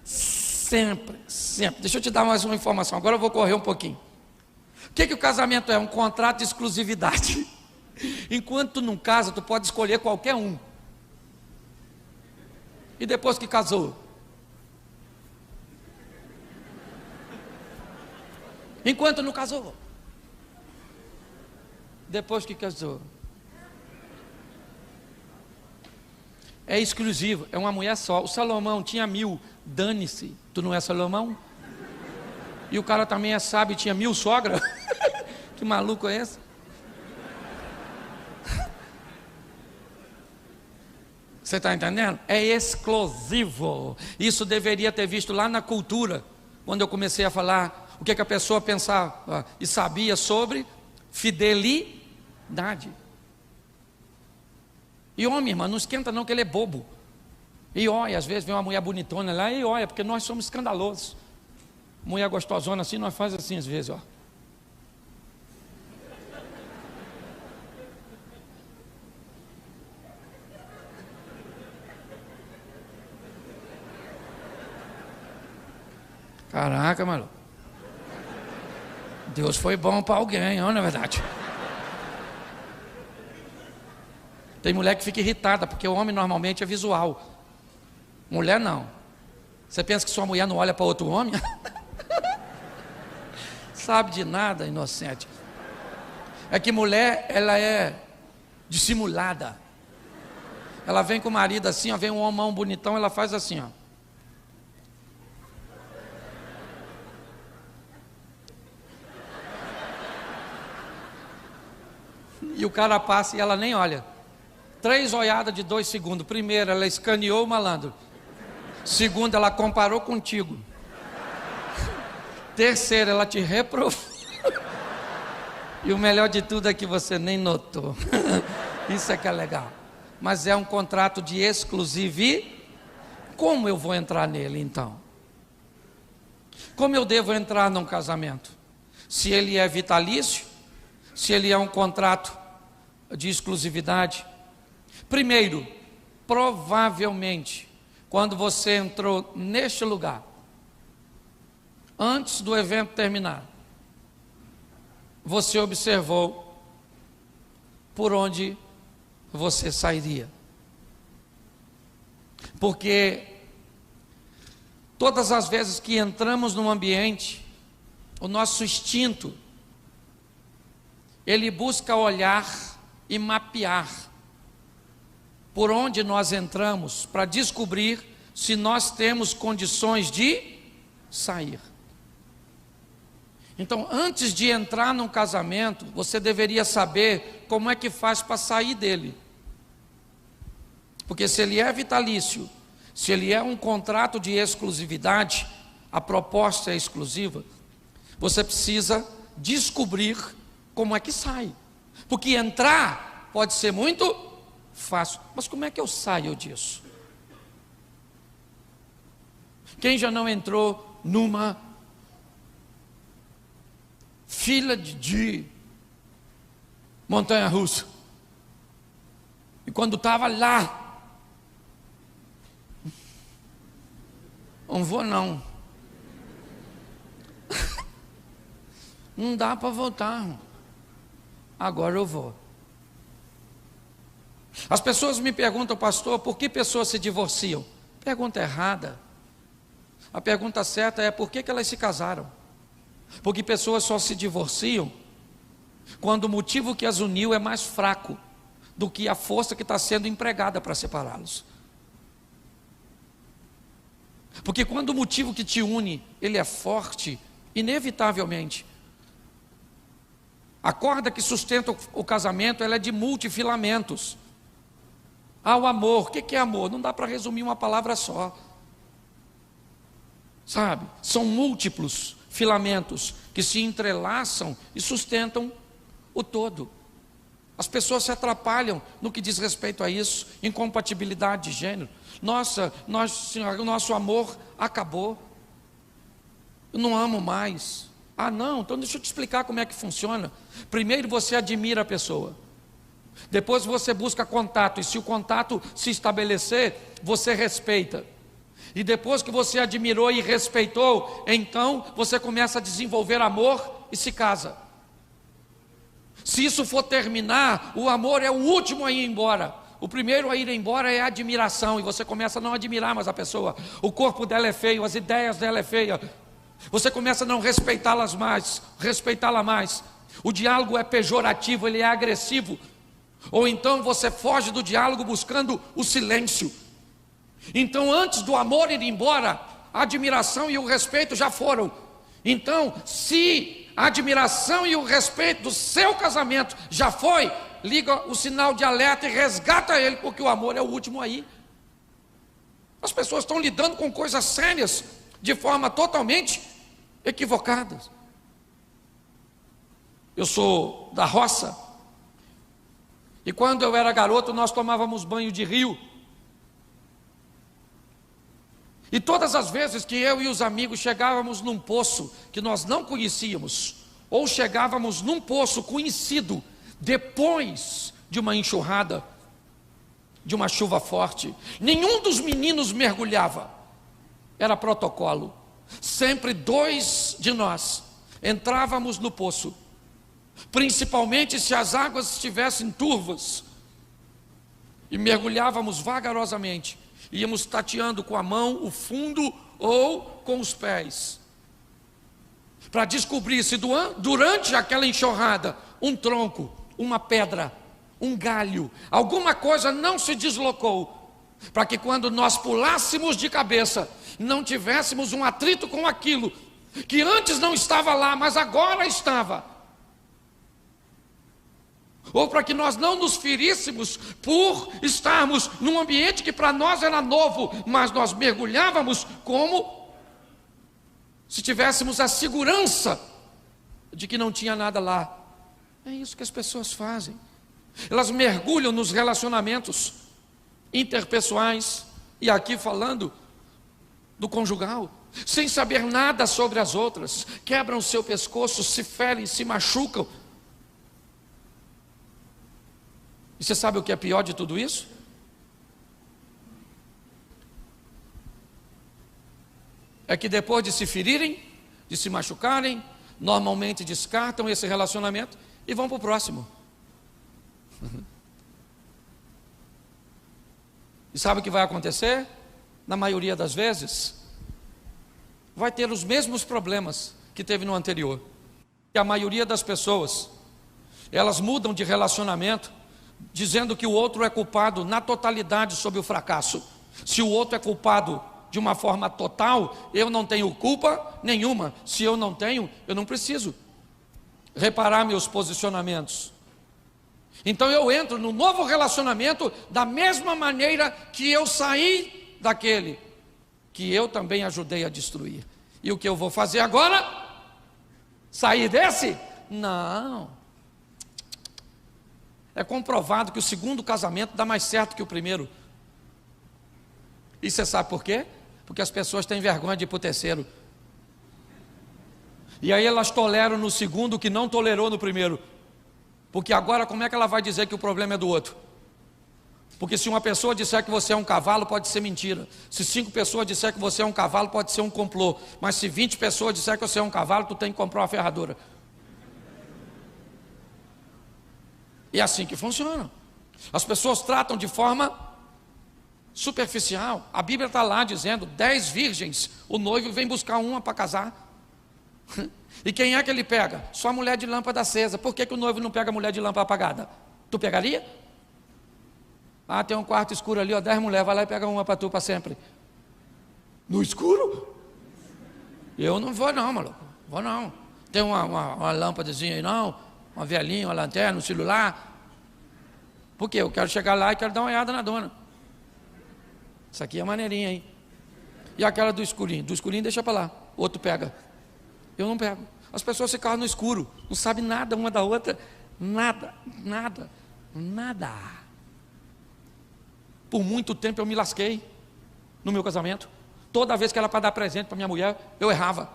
Sempre, sempre. Deixa eu te dar mais uma informação, agora eu vou correr um pouquinho. O que o casamento é? Um contrato de exclusividade. Enquanto tu não casa, tu pode escolher qualquer um. E depois que casou? Enquanto não casou? Depois que casou? É exclusivo, é uma mulher só. O Salomão tinha 1000, dane-se. Tu não é Salomão? E o cara também é sábio, tinha 1000 sogras. Que maluco é esse? Você está entendendo? É exclusivo. Isso deveria ter visto lá na cultura, quando eu comecei a falar o que a pessoa pensava e sabia sobre fidelidade. E homem, irmão, não esquenta não, que ele é bobo. E olha, às vezes vem uma mulher bonitona lá e olha, porque nós somos escandalosos. Mulher gostosona assim, nós faz assim às vezes, ó. Caraca, maluco. Deus foi bom para alguém, não é verdade? Tem mulher que fica irritada, porque o homem normalmente é visual. Mulher não. Você pensa que sua mulher não olha para outro homem? Sabe de nada, inocente. É que mulher, ela é dissimulada. Ela vem com o marido assim, ó, vem um homão bonitão, ela faz assim, ó. E o cara passa e ela nem olha. 3 olhadas de 2 segundos. Primeiro, ela escaneou o malandro. Segundo, ela comparou contigo. Terceiro, ela te reprovou. E o melhor de tudo é que você nem notou. Isso é que é legal. Mas é um contrato de exclusividade. Como eu vou entrar nele então? Como eu devo entrar num casamento? Se ele é vitalício? Se ele é um contrato de exclusividade? Primeiro, provavelmente, quando você entrou neste lugar, antes do evento terminar, você observou por onde você sairia. Porque todas as vezes que entramos num ambiente, o nosso instinto, ele busca olhar e mapear por onde nós entramos para descobrir se nós temos condições de sair. Então, antes de entrar num casamento, você deveria saber como é que faz para sair dele. Porque se ele é vitalício, se ele é um contrato de exclusividade, a proposta é exclusiva, você precisa descobrir como é que sai. Porque entrar pode ser muito fácil, mas como é que eu saio disso? Quem já não entrou numa fila de montanha-russa? E quando estava lá, não vou não. Não dá para voltar. Agora eu vou. As pessoas me perguntam, pastor, por que pessoas se divorciam? Pergunta errada. A pergunta certa é por que elas se casaram? Porque pessoas só se divorciam quando o motivo que as uniu é mais fraco do que a força que está sendo empregada para separá-los. Porque quando o motivo que te une, ele é forte, inevitavelmente, a corda que sustenta o casamento, ela é de multifilamentos. O amor, o que é amor? Não dá para resumir uma palavra só. Sabe? São múltiplos filamentos que se entrelaçam e sustentam o todo. As pessoas se atrapalham no que diz respeito a isso, incompatibilidade de gênero. Nossa, o nosso amor acabou. Eu não amo mais. Não, então deixa eu te explicar como é que funciona. Primeiro você admira a pessoa. Depois você busca contato. E se o contato se estabelecer, você respeita. E depois que você admirou e respeitou, então você começa a desenvolver amor e se casa. Se isso for terminar, o amor é o último a ir embora. O primeiro a ir embora é a admiração. E você começa a não admirar mais a pessoa. O corpo dela é feio, as ideias dela é feia. Você começa a não respeitá-la mais. O diálogo é pejorativo, ele é agressivo. Ou então você foge do diálogo buscando o silêncio. Então, antes do amor ir embora, a admiração e o respeito já foram. Então, se a admiração e o respeito do seu casamento já foi, liga o sinal de alerta e resgata ele, porque o amor é o último aí. As pessoas estão lidando com coisas sérias de forma totalmente equivocada. Eu sou da roça, e quando eu era garoto nós tomávamos banho de rio. E todas as vezes que eu e os amigos chegávamos num poço que nós não conhecíamos, ou chegávamos num poço conhecido depois de uma enxurrada, de uma chuva forte, nenhum dos meninos mergulhava. Era protocolo. Sempre 2 de nós entrávamos no poço, principalmente se as águas estivessem turvas, e mergulhávamos vagarosamente. Íamos tateando com a mão o fundo ou com os pés, para descobrir se durante aquela enxurrada, um tronco, uma pedra, um galho, alguma coisa não se deslocou, para que quando nós pulássemos de cabeça, não tivéssemos um atrito com aquilo que antes não estava lá, mas agora estava. Ou para que nós não nos feríssemos por estarmos num ambiente que para nós era novo, mas nós mergulhávamos como se tivéssemos a segurança de que não tinha nada lá. É isso que as pessoas fazem. Elas mergulham nos relacionamentos interpessoais, e aqui falando do conjugal, sem saber nada sobre as outras, quebram o seu pescoço, se ferem, se machucam. E você sabe o que é pior de tudo isso? É que depois de se ferirem, de se machucarem, normalmente descartam esse relacionamento e vão para o próximo. E sabe o que vai acontecer? Na maioria das vezes, vai ter os mesmos problemas que teve no anterior. E a maioria das pessoas, elas mudam de relacionamento, dizendo que o outro é culpado na totalidade sobre o fracasso. Se o outro é culpado de uma forma total, eu não tenho culpa nenhuma. Se eu não tenho, eu não preciso reparar meus posicionamentos. Então eu entro no novo relacionamento da mesma maneira que eu saí daquele que eu também ajudei a destruir. E o que eu vou fazer agora? Sair desse? Não. É comprovado que o segundo casamento dá mais certo que o primeiro. E você sabe por quê? Porque as pessoas têm vergonha de ir para o terceiro. E aí elas toleram no segundo o que não tolerou no primeiro. Porque agora como é que ela vai dizer que o problema é do outro? Porque se uma pessoa disser que você é um cavalo, pode ser mentira. Se 5 pessoas disser que você é um cavalo, pode ser um complô. Mas se 20 pessoas disser que você é um cavalo, tu tem que comprar uma ferradura. E é assim que funciona. As pessoas tratam de forma superficial. A Bíblia está lá dizendo, 10 virgens, o noivo vem buscar uma para casar. E quem é que ele pega? Só a mulher de lâmpada acesa. Por que o noivo não pega a mulher de lâmpada apagada? Tu pegaria? Ah, tem um quarto escuro ali, ó, 10 mulheres, vai lá e pega uma para tu para sempre. No escuro? Eu não vou não, maluco. Vou não. Tem uma lâmpadazinha aí não? Uma velhinha, uma lanterna, um celular. Por quê? Eu quero chegar lá e quero dar uma olhada na dona. Isso aqui é maneirinha, hein? E aquela do escurinho? Do escurinho deixa para lá. Outro pega. Eu não pego. As pessoas ficaram no escuro. Não sabem nada uma da outra. Nada. Por muito tempo eu me lasquei no meu casamento. Toda vez que era para dar presente para minha mulher, eu errava.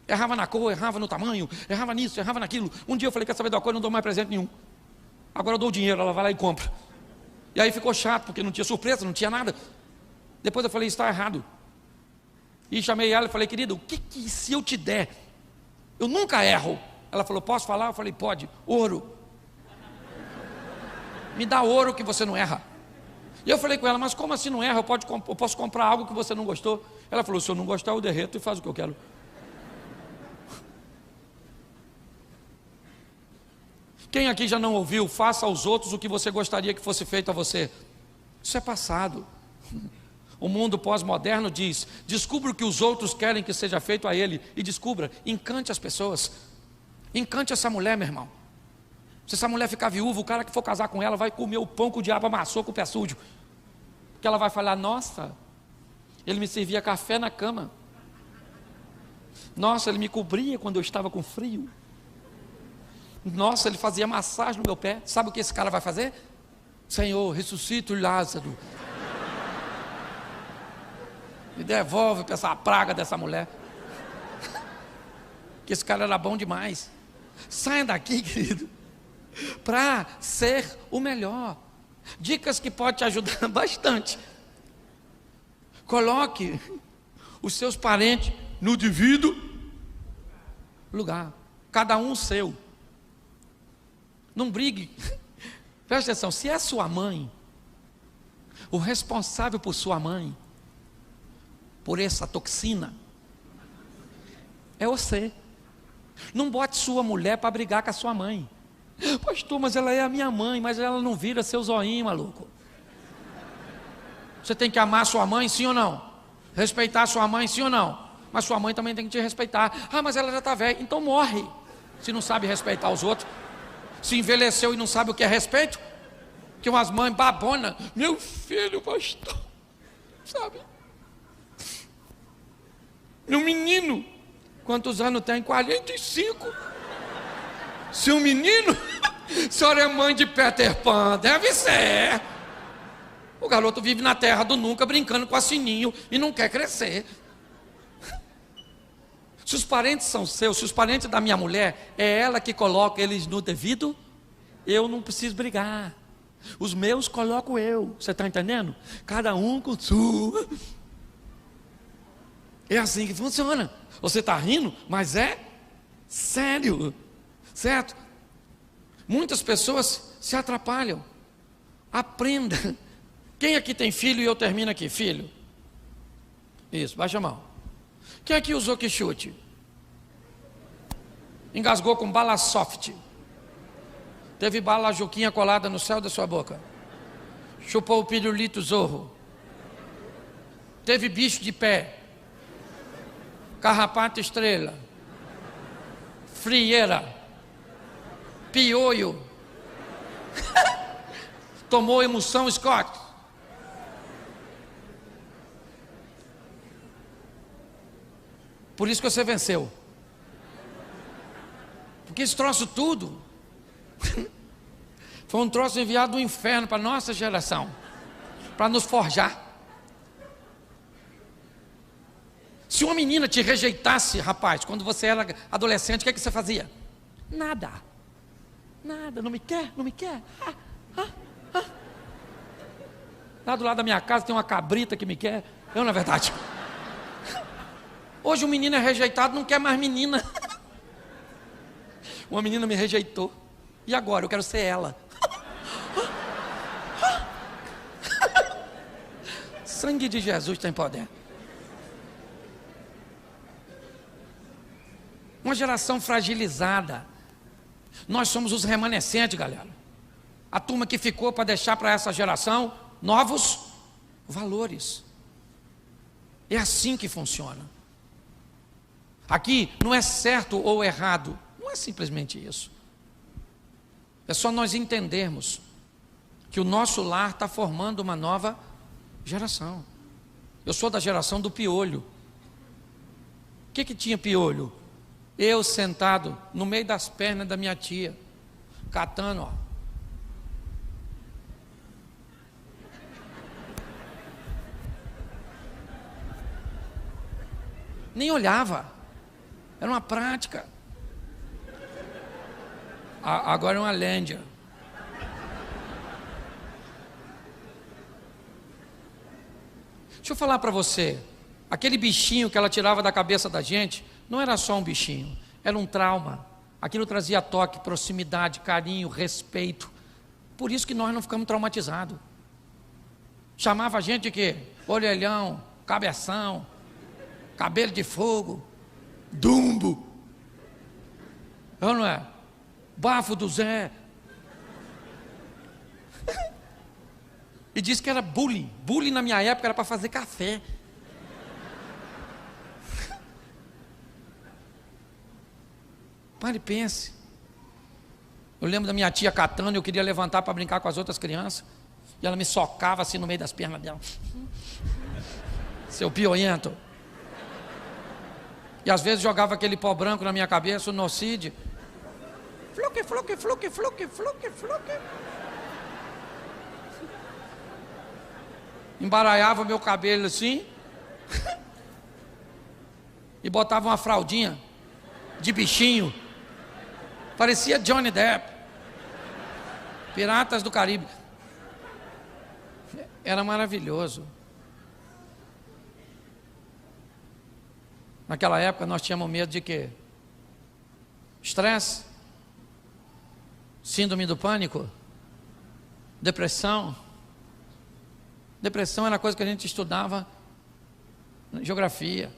Errava na cor, errava no tamanho, errava nisso, errava naquilo. Um dia eu falei, quer saber da cor, eu não dou mais presente nenhum. Agora eu dou o dinheiro, ela vai lá e compra. E aí ficou chato, porque não tinha surpresa, não tinha nada. Depois eu falei, está errado. E chamei ela e falei, querida, o que se eu te der? Eu nunca erro. Ela falou, posso falar? Eu falei, pode. Ouro. Me dá ouro que você não erra. E eu falei com ela, mas como assim não erra? Eu posso comprar algo que você não gostou? Ela falou, se eu não gostar eu derreto e faço o que eu quero. Quem aqui já não ouviu, faça aos outros o que você gostaria que fosse feito a você? Isso é passado. O mundo pós-moderno diz, descubra o que os outros querem que seja feito a ele. E descubra, encante as pessoas. Encante essa mulher, meu irmão. Se essa mulher ficar viúva, o cara que for casar com ela vai comer o pão que o diabo amassou com o pé sujo. Porque ela vai falar, nossa, ele me servia café na cama. Nossa, ele me cobria quando eu estava com frio. Nossa, ele fazia massagem no meu pé. Sabe o que esse cara vai fazer? Senhor, ressuscita o Lázaro. Me devolve para essa praga dessa mulher. Que esse cara era bom demais. Saia daqui, querido, para ser o melhor. Dicas que podem te ajudar bastante. Coloque os seus parentes no devido lugar. Cada um seu. Não brigue. Presta atenção, se é sua mãe, o responsável por sua mãe, por essa toxina é você. Não bote sua mulher para brigar com a sua mãe. Pastor, mas ela é a minha mãe, mas ela não vira seu zoinho, maluco. Você tem que amar sua mãe, sim ou não? Respeitar sua mãe, sim ou não? Mas sua mãe também tem que te respeitar. Ah, mas ela já está velha, então morre. Se não sabe respeitar os outros. Se envelheceu e não sabe o que é respeito. Que umas mães babonas. Meu filho, pastor, sabe? Meu menino, quantos anos tem? 45. Seu menino, a senhora é mãe de Peter Pan, deve ser. O garoto vive na terra do nunca, brincando com a sininho e não quer crescer. Se os parentes são seus, se os parentes da minha mulher, é ela que coloca eles no devido, eu não preciso brigar. Os meus coloco eu, você está entendendo? Cada um com sua. É assim que funciona. Você está rindo, mas é sério, certo? Muitas pessoas se atrapalham. Aprenda. Quem aqui tem filho e eu termino aqui? Filho? Isso, baixa a mão. Quem aqui usou que chute? Engasgou com bala soft. Teve bala juquinha colada no céu da sua boca. Chupou o pirulito zorro. Teve bicho de pé. Carrapato estrela. Frieira. Piolho. Tomou emulsão Scott. Por isso que você venceu. Porque esse troço tudo foi um troço enviado do inferno para a nossa geração, para nos forjar. Se uma menina te rejeitasse, rapaz, quando você era adolescente, o que é que você fazia? Nada. Nada, não me quer, não me quer. Lá do lado da minha casa tem uma cabrita que me quer. Eu, na verdade. Hoje o menino é rejeitado, não quer mais menina. Uma menina me rejeitou. E agora? Eu quero ser ela. Sangue de Jesus tem poder. Uma geração fragilizada. Nós somos os remanescentes, galera. A turma que ficou para deixar para essa geração novos valores. É assim que funciona. Aqui não é certo ou errado, não é simplesmente isso. É só nós entendermos que o nosso lar está formando uma nova geração. Eu sou da geração do piolho. O que tinha piolho? Eu sentado no meio das pernas da minha tia, catando, ó. Nem olhava. Era uma prática. Agora é uma lândia. Deixa eu falar para você. Aquele bichinho que ela tirava da cabeça da gente, não era só um bichinho, era um trauma. Aquilo trazia toque, proximidade, carinho, respeito. Por isso que nós não ficamos traumatizados. Chamava a gente de quê? Orelhão, cabeção, cabelo de fogo, Dumbo. Não é? Bafo do Zé. E disse que era bullying. Bullying na minha época era para fazer café. Pare e pense. Eu lembro da minha tia catando, eu queria levantar para brincar com as outras crianças. E ela me socava assim no meio das pernas dela. Seu pioento. E às vezes jogava aquele pó branco na minha cabeça, o nocide. Fluque, fluque, fluque, fluque, fluque, fluque. Embaralhava meu cabelo assim. E botava uma fraldinha de bichinho. Parecia Johnny Depp. Piratas do Caribe. Era maravilhoso. Naquela época nós tínhamos medo de quê? Estresse, síndrome do pânico, depressão. Depressão era coisa que a gente estudava Geografia.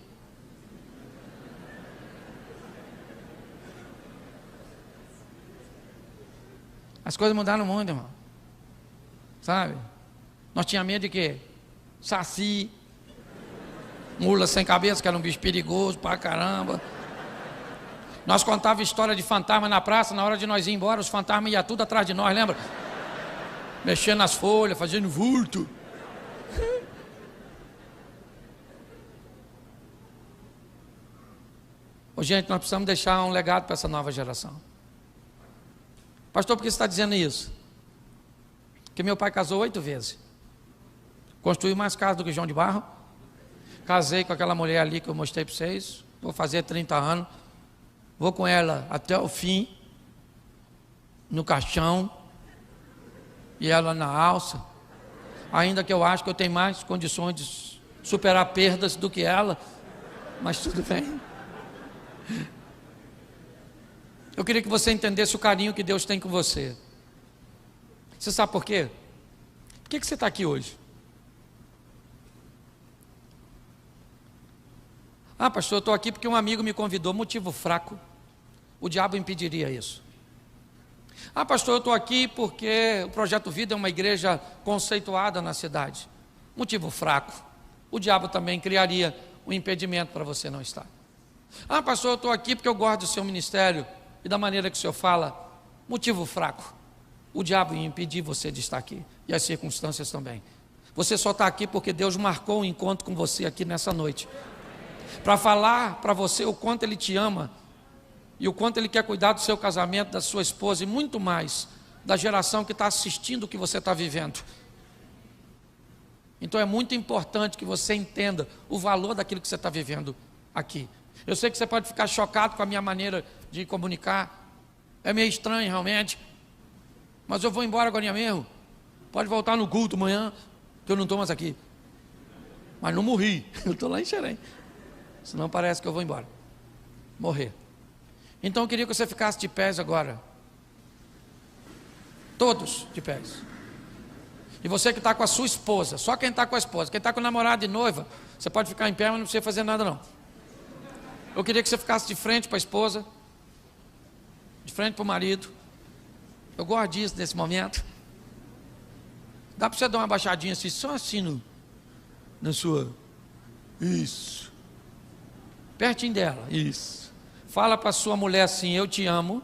As coisas mudaram muito, irmão. Sabe? Nós tínhamos medo de quê? Saci, mula sem cabeça, que era um bicho perigoso pra caramba. Nós contávamos história de fantasma na praça, na hora de nós ir embora, os fantasmas iam tudo atrás de nós, lembra? Mexendo nas folhas, fazendo vulto. Ô, gente, nós precisamos deixar um legado para essa nova geração. Pastor, por que você está dizendo isso? Porque meu pai casou 8 vezes. Construiu mais casa do que João de Barro. Casei com aquela mulher ali que eu mostrei para vocês. Vou fazer 30 anos. Vou com ela até o fim. No caixão. E ela na alça. Ainda que eu acho que eu tenho mais condições de superar perdas do que ela. Mas tudo bem. Eu queria que você entendesse o carinho que Deus tem com você. Você sabe por quê? Por que você está aqui hoje? Ah, pastor, eu estou aqui porque um amigo me convidou. Motivo fraco. O diabo impediria isso. Ah, pastor, eu estou aqui porque o Projeto Vida é uma igreja conceituada na cidade. Motivo fraco. O diabo também criaria um impedimento para você não estar. Ah, pastor, eu estou aqui porque eu gosto do seu ministério e da maneira que o senhor fala. Motivo fraco. O diabo ia impedir você de estar aqui. E as circunstâncias também. Você só está aqui porque Deus marcou um encontro com você aqui nessa noite. Para falar para você o quanto Ele te ama. E o quanto Ele quer cuidar do seu casamento, da sua esposa. E muito mais da geração que está assistindo o que você está vivendo. Então é muito importante que você entenda o valor daquilo que você está vivendo aqui. Eu sei que você pode ficar chocado com a minha maneira de comunicar. É meio estranho realmente. Mas eu vou embora agora mesmo. Pode voltar no culto amanhã, que eu não estou mais aqui. Mas não morri. Eu estou lá em Xerém. Senão parece que eu vou embora. Morrer. Então eu queria que você ficasse de pés agora. Todos de pés. E você que está com a sua esposa. Só quem está com a esposa. Quem está com o namorado e noiva, você pode ficar em pé, mas não precisa fazer nada não. Eu queria que você ficasse de frente para a esposa, de frente para o marido. Eu gosto disso nesse momento. Dá para você dar uma baixadinha assim, só assim na sua. Isso. Pertinho dela, isso. Fala para a sua mulher assim, eu te amo.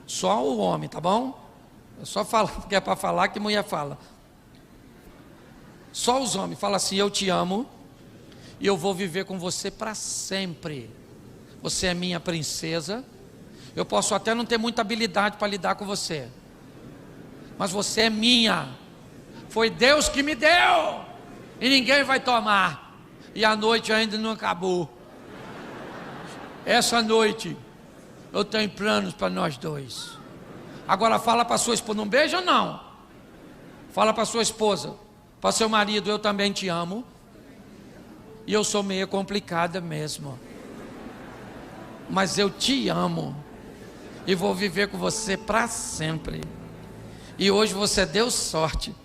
Só o homem, tá bom? É só falar, porque é para falar que mulher fala. Só os homens, fala assim, eu te amo. E eu vou viver com você para sempre. Você é minha princesa. Eu posso até não ter muita habilidade para lidar com você, mas você é minha. Foi Deus que me deu. E ninguém vai tomar. E a noite ainda não acabou. Essa noite eu tenho planos para nós dois. Agora fala para sua esposa, não beija não. Fala para sua esposa, para seu marido, eu também te amo. E eu sou meio complicada mesmo, mas eu te amo. E vou viver com você para sempre. E hoje você deu sorte,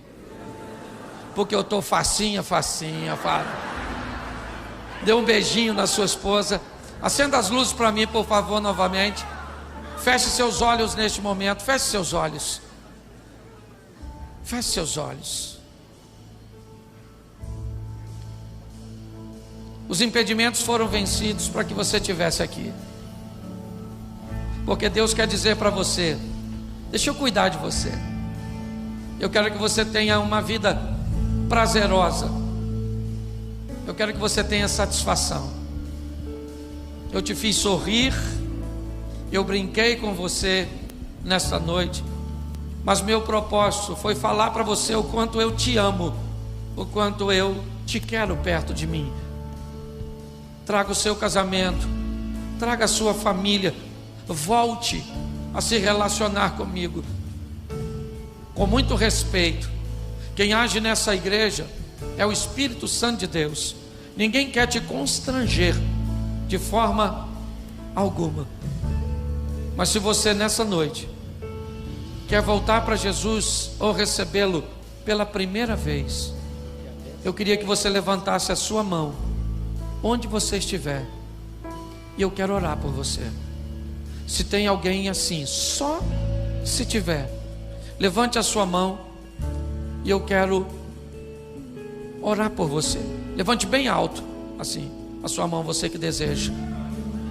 porque eu estou facinha. Dê um beijinho na sua esposa. Acenda as luzes para mim, por favor, novamente. Feche seus olhos neste momento. Feche seus olhos. Feche seus olhos. Os impedimentos foram vencidos para que você estivesse aqui. Porque Deus quer dizer para você, deixa eu cuidar de você. Eu quero que você tenha uma vida prazerosa. Eu quero que você tenha satisfação. Eu te fiz sorrir. Eu brinquei com você nesta noite. Mas meu propósito foi falar para você o quanto eu te amo. O quanto eu te quero perto de mim. Traga o seu casamento. Traga a sua família. Volte a se relacionar comigo com muito respeito. Quem age nessa igreja é o Espírito Santo de Deus. Ninguém quer te constranger de forma alguma. Mas se você nessa noite quer voltar para Jesus ou recebê-lo pela primeira vez, eu queria que você levantasse a sua mão, onde você estiver, e eu quero orar por você. Se tem alguém assim, só se tiver, levante a sua mão, e eu quero orar por você. Levante bem alto, assim, a sua mão, você que deseja.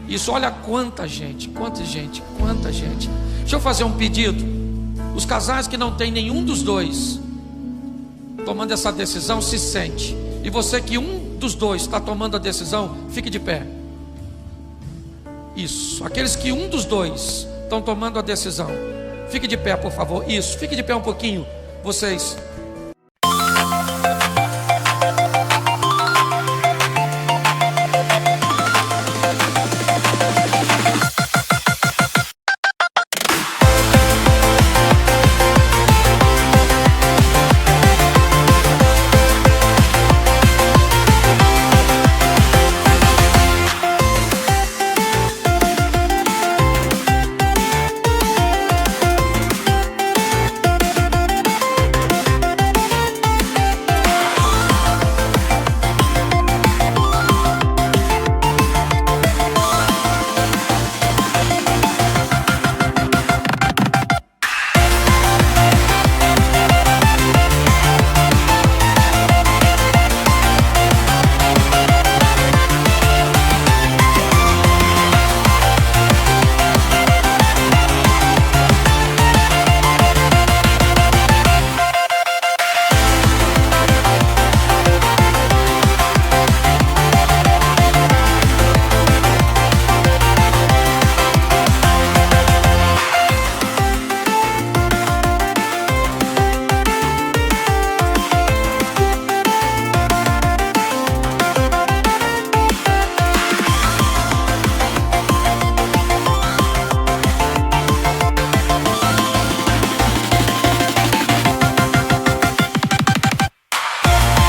Isso, olha quanta gente. Deixa eu fazer um pedido. Os casais que não tem nenhum dos dois tomando essa decisão, se sente. E você que um dos dois está tomando a decisão, fique de pé. Isso, aqueles que um dos dois estão tomando a decisão, fique de pé, por favor. Isso, fique de pé um pouquinho, vocês.